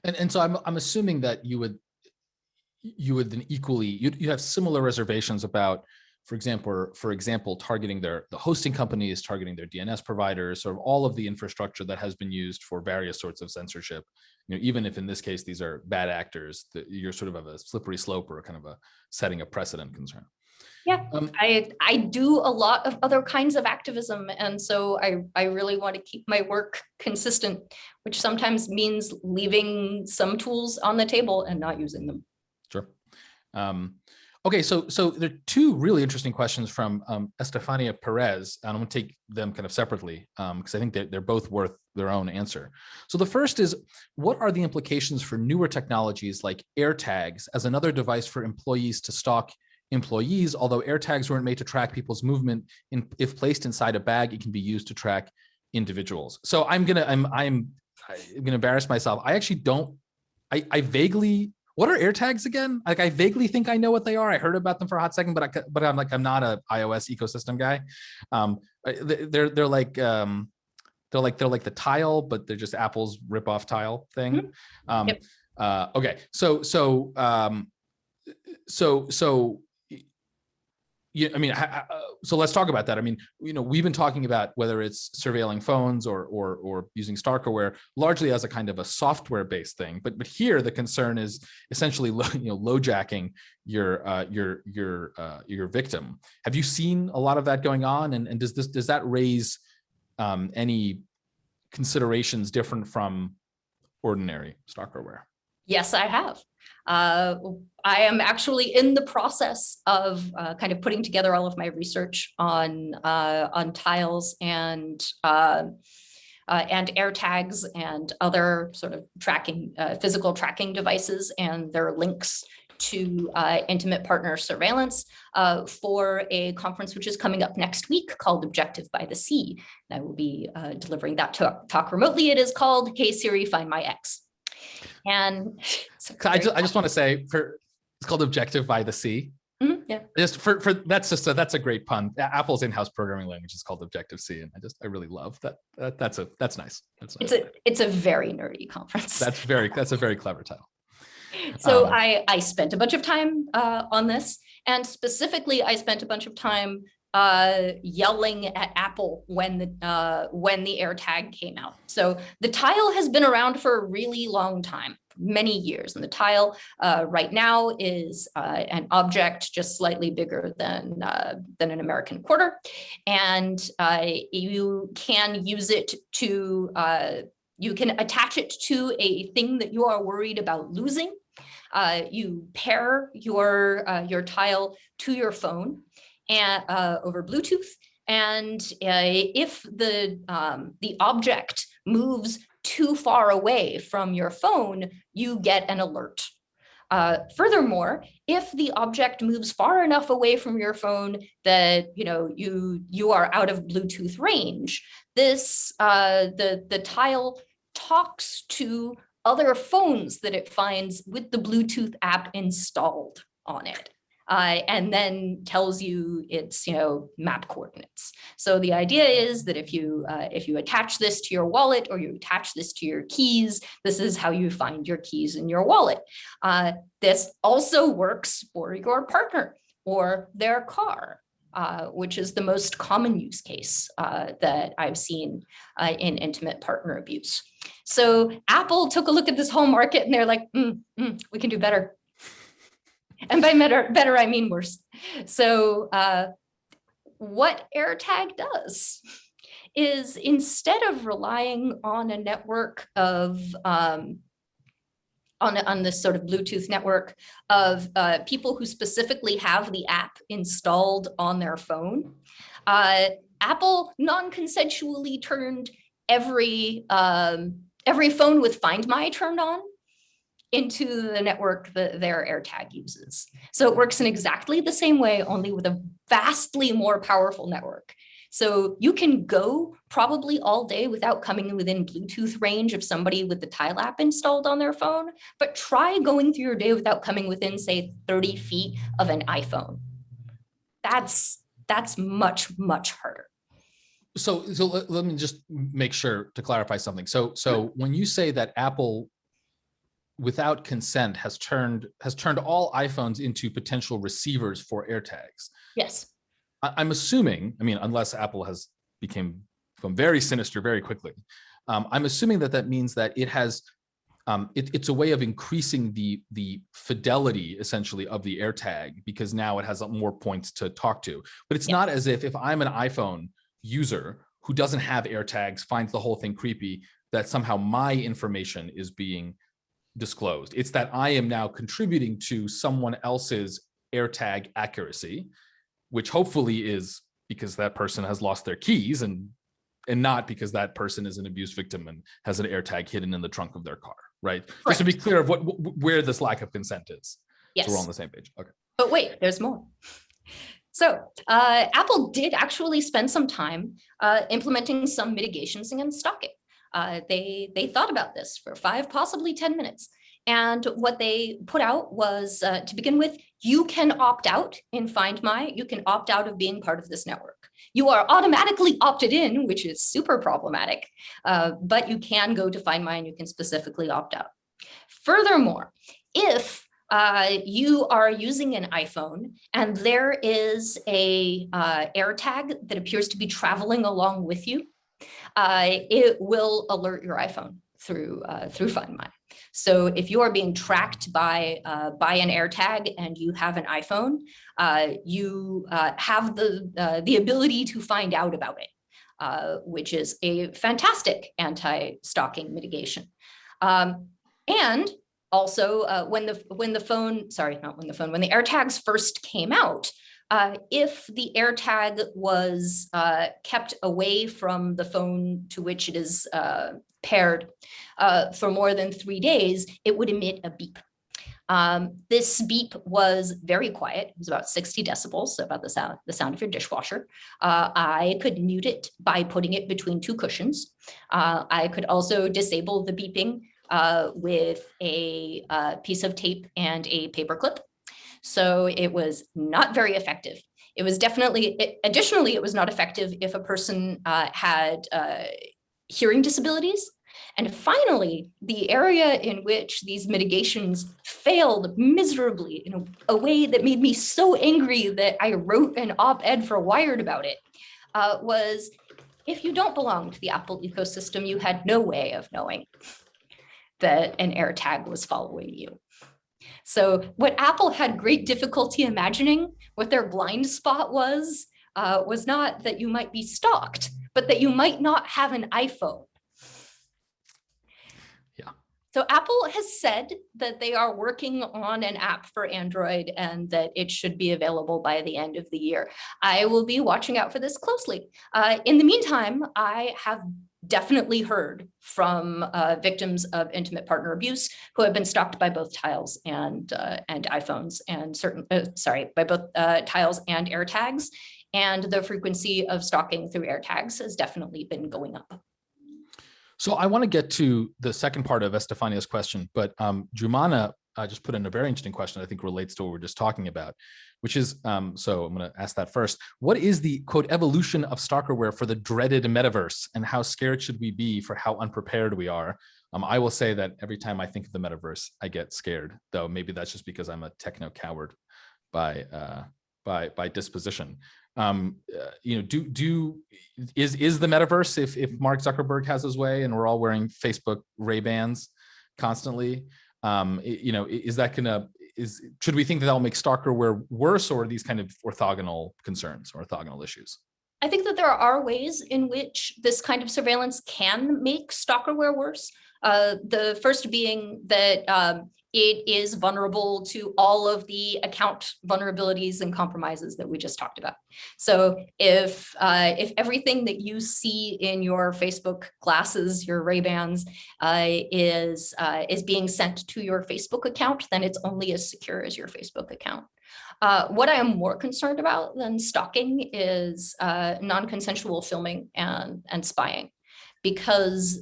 And so I'm assuming that you would then equally you have similar reservations about, for example, targeting the hosting companies, targeting their DNS providers, sort of all of the infrastructure that has been used for various sorts of censorship. Even if in this case these are bad actors, you're sort of a slippery slope or kind of a setting a precedent concern. Yeah, I do a lot of other kinds of activism, and so I really want to keep my work consistent, which sometimes means leaving some tools on the table and not using them. Sure. Okay, so there are two really interesting questions from Estefania Perez, and I'm going to take them kind of separately because I think they're both worth their own answer. So the first is, what are the implications for newer technologies like AirTags as another device for employees to stalk employees? Although AirTags weren't made to track people's movement, if placed inside a bag, it can be used to track individuals. So I'm gonna embarrass myself. I actually don't. I vaguely. What are AirTags again? Like, I vaguely think I know what they are. I heard about them for a hot second, but I'm not an iOS ecosystem guy. They're like the Tile, but they're just Apple's ripoff Tile thing. Yep. Okay, so Yeah, I mean, so let's talk about that. I mean, we've been talking about whether it's surveilling phones or using Stalkerware largely as a kind of a software-based thing, but here the concern is essentially lowjacking your victim. Have you seen a lot of that going on, and does that raise any considerations different from ordinary Stalkerware? Yes, I have. I am actually in the process of kind of putting together all of my research on tiles and AirTags and other sort of tracking, physical tracking devices and their links to intimate partner surveillance for a conference which is coming up next week called Objective by the Sea. And I will be delivering that talk remotely. It is called Hey Siri, Find My Ex. And I just want to say, it's called Objective by the Sea. Mm-hmm, yeah. Just for that's a great pun. Apple's in-house programming language is called Objective C, and I really love that. That's nice. It's a very nerdy conference. That's a very clever title. So I spent a bunch of time on this, and specifically I spent a bunch of time yelling at Apple when the AirTag came out. So the tile has been around for a really long time, many years, and the tile right now is an object just slightly bigger than an American quarter, and you can use it to you can attach it to a thing that you are worried about losing. You pair your tile to your phone and over Bluetooth, and if the object moves too far away from your phone, you get an alert. Furthermore, if the object moves far enough away from your phone that you are out of Bluetooth range, this the tile talks to other phones that it finds with the Bluetooth app installed on it. And then tells you its map coordinates. So the idea is that if you attach this to your wallet or you attach this to your keys, this is how you find your keys in your wallet. This also works for your partner or their car, which is the most common use case that I've seen in intimate partner abuse. So Apple took a look at this whole market and they're like, we can do better. And by better, I mean worse. So what AirTag does is, instead of relying on a network of, on this sort of Bluetooth network of people who specifically have the app installed on their phone, Apple non-consensually turned every phone with Find My turned on into the network that their AirTag uses. So it works in exactly the same way, only with a vastly more powerful network. So you can go probably all day without coming within Bluetooth range of somebody with the Tile app installed on their phone, but try going through your day without coming within, say, 30 feet of an iPhone. That's much, much harder. So let me just make sure to clarify something. So when you say that Apple, without consent, has turned all iPhones into potential receivers for AirTags. Yes. I'm assuming, I mean, unless Apple has become very sinister very quickly, I'm assuming that means that it has, it's a way of increasing the fidelity, essentially, of the AirTag, because now it has more points to talk to. But it's not as if I'm an iPhone user who doesn't have AirTags, finds the whole thing creepy, that somehow my information is being disclosed. It's that I am now contributing to someone else's AirTag accuracy, which hopefully is because that person has lost their keys and not because that person is an abuse victim and has an AirTag hidden in the trunk of their car, right? Correct. Just to be clear of where this lack of consent is. Yes. So we're on the same page. Okay. But wait, there's more. So Apple did actually spend some time implementing some mitigations against stalking. They thought about this for 5, possibly 10 minutes. And what they put out was, to begin with, you can opt out in Find My. You can opt out of being part of this network. You are automatically opted in, which is super problematic, but you can go to Find My and you can specifically opt out. Furthermore, if you are using an iPhone and there is a AirTag that appears to be traveling along with you, it will alert your iPhone through Find My. So if you are being tracked by an AirTag and you have an iPhone, you have the ability to find out about it, which is a fantastic anti-stalking mitigation. And also, when the AirTags first came out, if the AirTag was kept away from the phone to which it is paired for more than 3 days, it would emit a beep. This beep was very quiet. It was about 60 decibels, so about the sound of your dishwasher. I could mute it by putting it between 2 cushions. I could also disable the beeping with a piece of tape and a paper clip. So it was not very effective. It was additionally, it was not effective if a person had hearing disabilities. And finally, the area in which these mitigations failed miserably in a way that made me so angry that I wrote an op-ed for Wired about it, was if you don't belong to the Apple ecosystem, you had no way of knowing that an AirTag was following you. So what Apple had great difficulty imagining, what their blind spot was not that you might be stalked, but that you might not have an iPhone. Yeah. So Apple has said that they are working on an app for Android and that it should be available by the end of the year. I will be watching out for this closely. In the meantime, I have definitely heard from victims of intimate partner abuse who have been stalked by both Tiles and iPhones, and by both Tiles and AirTags. And the frequency of stalking through AirTags has definitely been going up. So I want to get to the second part of Estefania's question, but Jumana just put in a very interesting question I think relates to what we're just talking about, which is, so I'm going to ask that first. What is the, quote, evolution of Stalkerware for the dreaded metaverse, and how scared should we be for how unprepared we are? I will say that every time I think of the metaverse, I get scared, though maybe that's just because I'm a techno coward by disposition. Is the metaverse, if Mark Zuckerberg has his way and we're all wearing Facebook Ray-Bans constantly, should we think that will make Stalkerware worse, or are these kind of orthogonal concerns or orthogonal issues? I think that there are ways in which this kind of surveillance can make Stalkerware worse. The first being that it is vulnerable to all of the account vulnerabilities and compromises that we just talked about. So if everything that you see in your Facebook glasses, your Ray-Bans, is being sent to your Facebook account, then it's only as secure as your Facebook account. What I am more concerned about than stalking is non-consensual filming and spying, because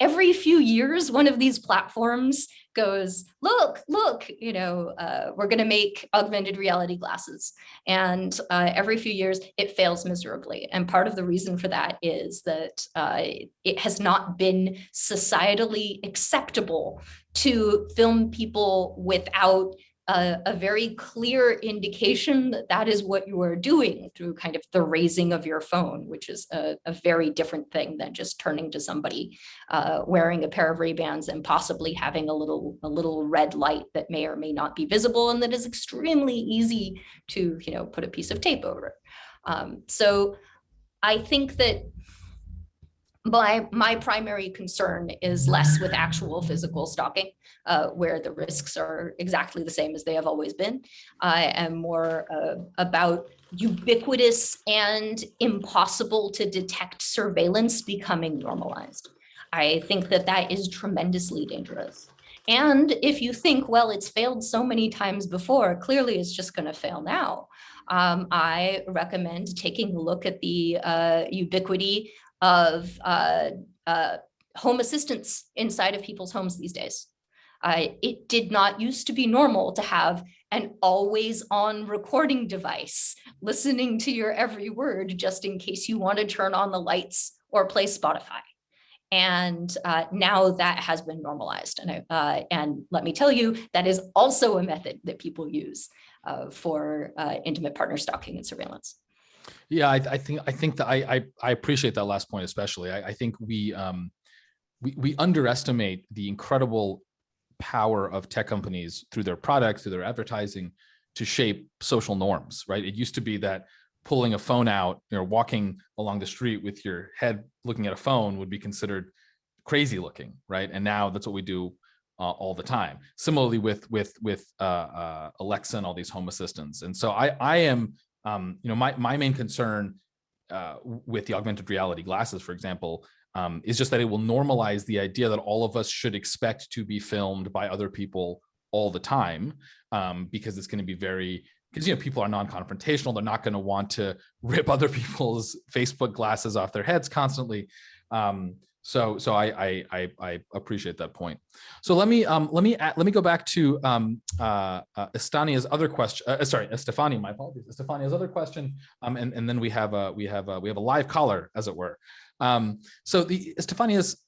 every few years, one of these platforms goes, look, we're going to make augmented reality glasses. And every few years, it fails miserably. And part of the reason for that is that it has not been societally acceptable to film people without a very clear indication that that is what you are doing through kind of the raising of your phone, which is a very different thing than just turning to somebody wearing a pair of Ray-Bans and possibly having a little red light that may or may not be visible and that is extremely easy to put a piece of tape over. So I think that my primary concern is less with actual physical stalking, where the risks are exactly the same as they have always been, and more about ubiquitous and impossible to detect surveillance becoming normalized. I think that that is tremendously dangerous. And if you think, well, it's failed so many times before, clearly it's just going to fail now. I recommend taking a look at the ubiquity of home assistants inside of people's homes these days. It did not used to be normal to have an always on recording device listening to your every word just in case you want to turn on the lights or play Spotify. And now that has been normalized. And let me tell you, that is also a method that people use for intimate partner stalking and surveillance. Yeah, I think that I appreciate that last point especially. I think we underestimate the incredible power of tech companies through their products, through their advertising, to shape social norms. Right? It used to be that pulling a phone out, walking along the street with your head looking at a phone would be considered crazy looking, right? And now that's what we do all the time. Similarly with Alexa and all these home assistants. And so I am, my main concern with the augmented reality glasses, for example, is just that it will normalize the idea that all of us should expect to be filmed by other people all the time, because it's going to be because people are non-confrontational. They're not going to want to rip other people's Facebook glasses off their heads constantly. So I appreciate that point. So let me go back to Estefania's other question. Estefania, my apologies. Estefania's other question, and then we have a live caller, as it were. So Estefania's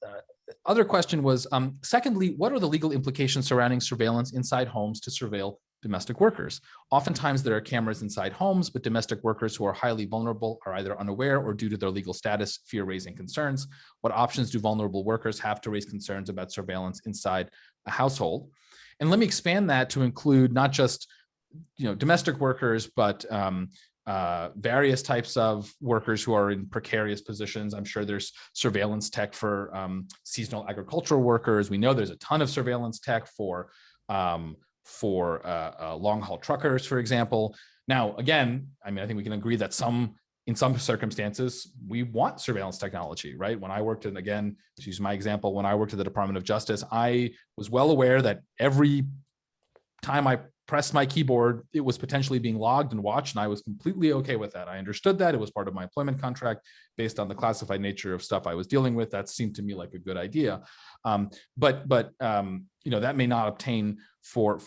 other question was, secondly, what are the legal implications surrounding surveillance inside homes to surveil domestic workers? Oftentimes there are cameras inside homes, but domestic workers who are highly vulnerable are either unaware or, due to their legal status, fear raising concerns. What options do vulnerable workers have to raise concerns about surveillance inside a household? And let me expand that to include not just domestic workers, but various types of workers who are in precarious positions. I'm sure there's surveillance tech for seasonal agricultural workers. We know there's a ton of surveillance tech for long-haul truckers, for example. Now, again, I think we can agree that in some circumstances, we want surveillance technology, right? When I worked in, again, to use my example, when I worked at the Department of Justice, I was well aware that every time I pressed my keyboard, it was potentially being logged and watched, and I was completely okay with that. I understood that. It was part of my employment contract based on the classified nature of stuff I was dealing with. That seemed to me like a good idea. But that may not obtain for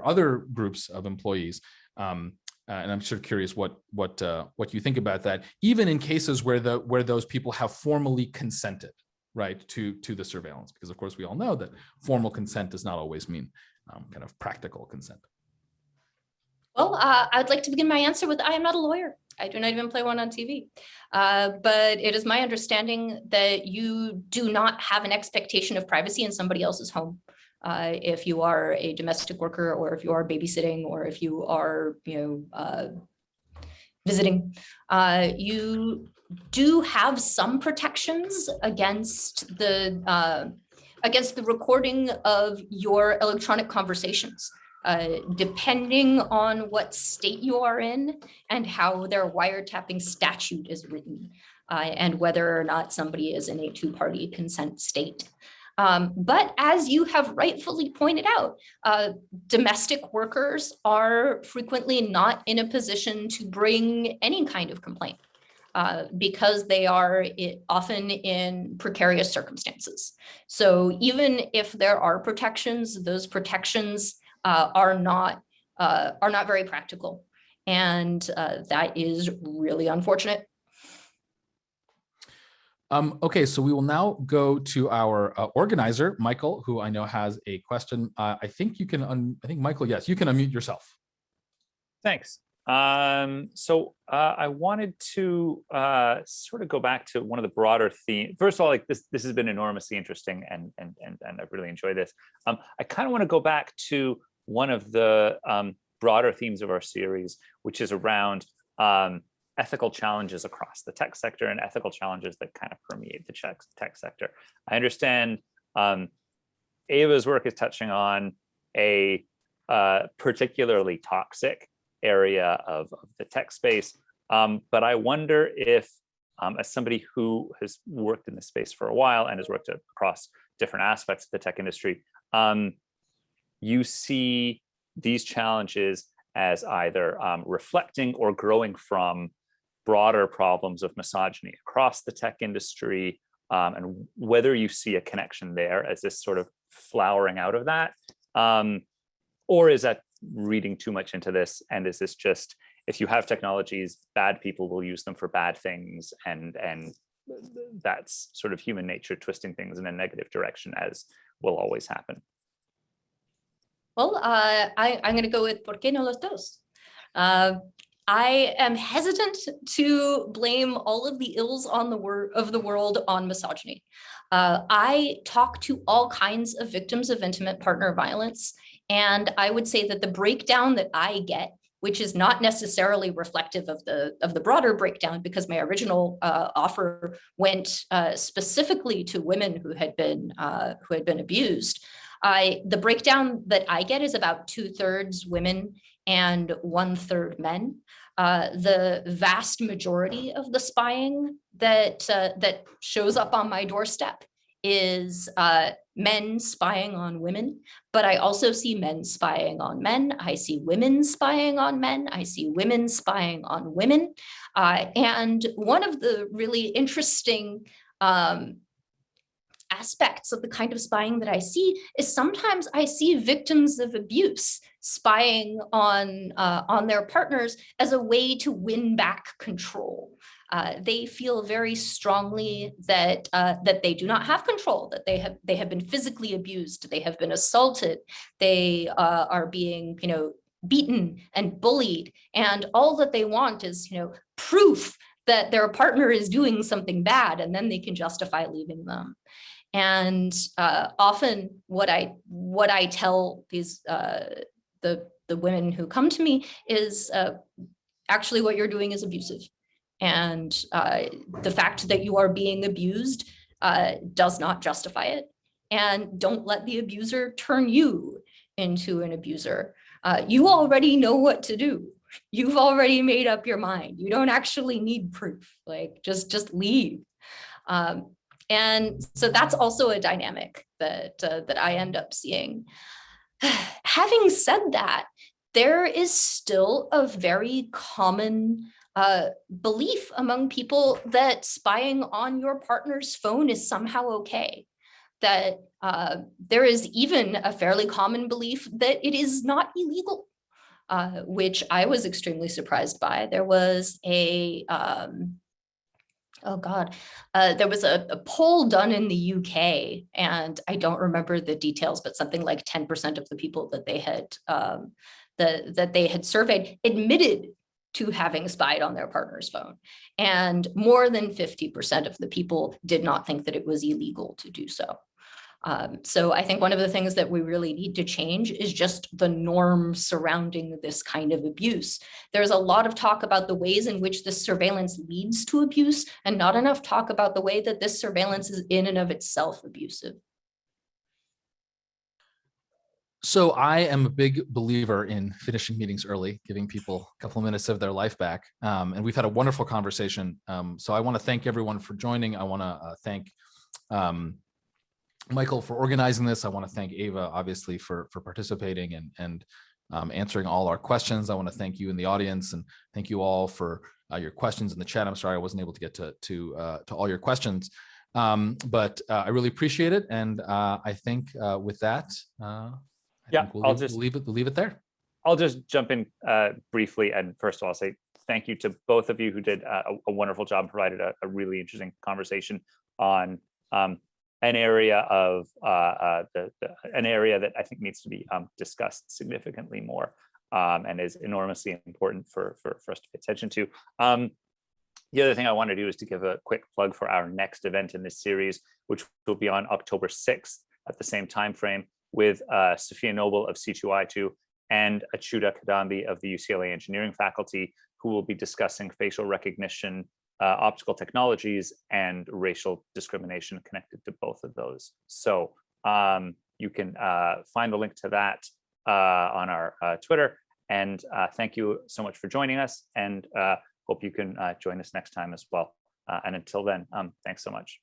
other groups of employees. And I'm sort of curious what you think about that, even in cases where those people have formally consented, right, to the surveillance, because of course we all know that formal consent does not always mean kind of practical consent. Well, I'd like to begin my answer with, I am not a lawyer. I do not even play one on TV. But it is my understanding that you do not have an expectation of privacy in somebody else's home. If you are a domestic worker, or if you are babysitting, or if you are, visiting, you do have some protections against the recording of your electronic conversations, depending on what state you are in and how their wiretapping statute is written, and whether or not somebody is in a two-party consent state. But as you have rightfully pointed out, domestic workers are frequently not in a position to bring any kind of complaint, because they are often in precarious circumstances. So even if there are protections, those protections are not very practical, and that is really unfortunate. Okay, so we will now go to our organizer, Michael, who I know has a question. I think you can, Michael, yes, you can unmute yourself. Thanks. So I wanted to sort of go back to one of the broader themes. First of all, this has been enormously interesting, and I've really enjoyed this. I kind of want to go back to one of the broader themes of our series, which is around ethical challenges across the tech sector and ethical challenges that kind of permeate the tech sector. I understand Eva's work is touching on a particularly toxic area of the tech space, but I wonder if, as somebody who has worked in this space for a while and has worked across different aspects of the tech industry, you see these challenges as either reflecting or growing from broader problems of misogyny across the tech industry, and whether you see a connection there as this sort of flowering out of that, or is that reading too much into this, and is this just, if you have technologies, bad people will use them for bad things, and that's sort of human nature twisting things in a negative direction, as will always happen. Well, I'm going to go with ¿por qué no los dos? I am hesitant to blame all of the ills on the world on misogyny. I talk to all kinds of victims of intimate partner violence, and I would say that the breakdown that I get, which is not necessarily reflective of the broader breakdown, because my original offer went specifically to women who had been abused. The breakdown that I get is about 2/3 women and 1/3 men. The vast majority of the spying that shows up on my doorstep is men spying on women, but I also see men spying on men. I see women spying on men. I see women spying on women. And one of the really interesting aspects of the kind of spying that I see is sometimes I see victims of abuse spying on their partners as a way to win back control. They feel very strongly that they do not have control, that they have been physically abused, they have been assaulted, they are being, beaten and bullied, and all that they want is, proof that their partner is doing something bad, and then they can justify leaving them. And often what I tell these the women who come to me is actually what you're doing is abusive. And the fact that you are being abused does not justify it. And don't let the abuser turn you into an abuser. You already know what to do. You've already made up your mind. You don't actually need proof. Like, just leave. And so that's also a dynamic that I end up seeing. Having said that, there is still a very common belief among people that spying on your partner's phone is somehow okay. That there is even a fairly common belief that it is not illegal, which I was extremely surprised by. There was a there was a poll done in the UK, and I don't remember the details, but something like 10% of the people that they had that they had surveyed admitted to having spied on their partner's phone, and more than 50% of the people did not think that it was illegal to do so. So I think one of the things that we really need to change is just the norm surrounding this kind of abuse. There's a lot of talk about the ways in which this surveillance leads to abuse, and not enough talk about the way that this surveillance is in and of itself abusive. So I am a big believer in finishing meetings early, giving people a couple of minutes of their life back. And we've had a wonderful conversation. So I want to thank everyone for joining. I want to thank Michael for organizing this. I want to thank Eva, obviously, for participating and answering all our questions. I want to thank you in the audience, and thank you all for your questions in the chat. I'm sorry I wasn't able to get to all your questions, but I really appreciate it. And I think with that, we'll leave it there. I'll just jump in briefly, and first of all, say thank you to both of you who did a wonderful job, provided a really interesting conversation on an area of an area that I think needs to be discussed significantly more, and is enormously important for us to pay attention to. The other thing I want to do is to give a quick plug for our next event in this series, which will be on October 6th at the same time frame, with Sophia Noble of C2I2 and Achyuta Kadambi of the UCLA engineering faculty, who will be discussing facial recognition, optical technologies, and racial discrimination connected to both of those. So you can find the link to that on our Twitter. And thank you so much for joining us, and hope you can join us next time as well. And until then, thanks so much.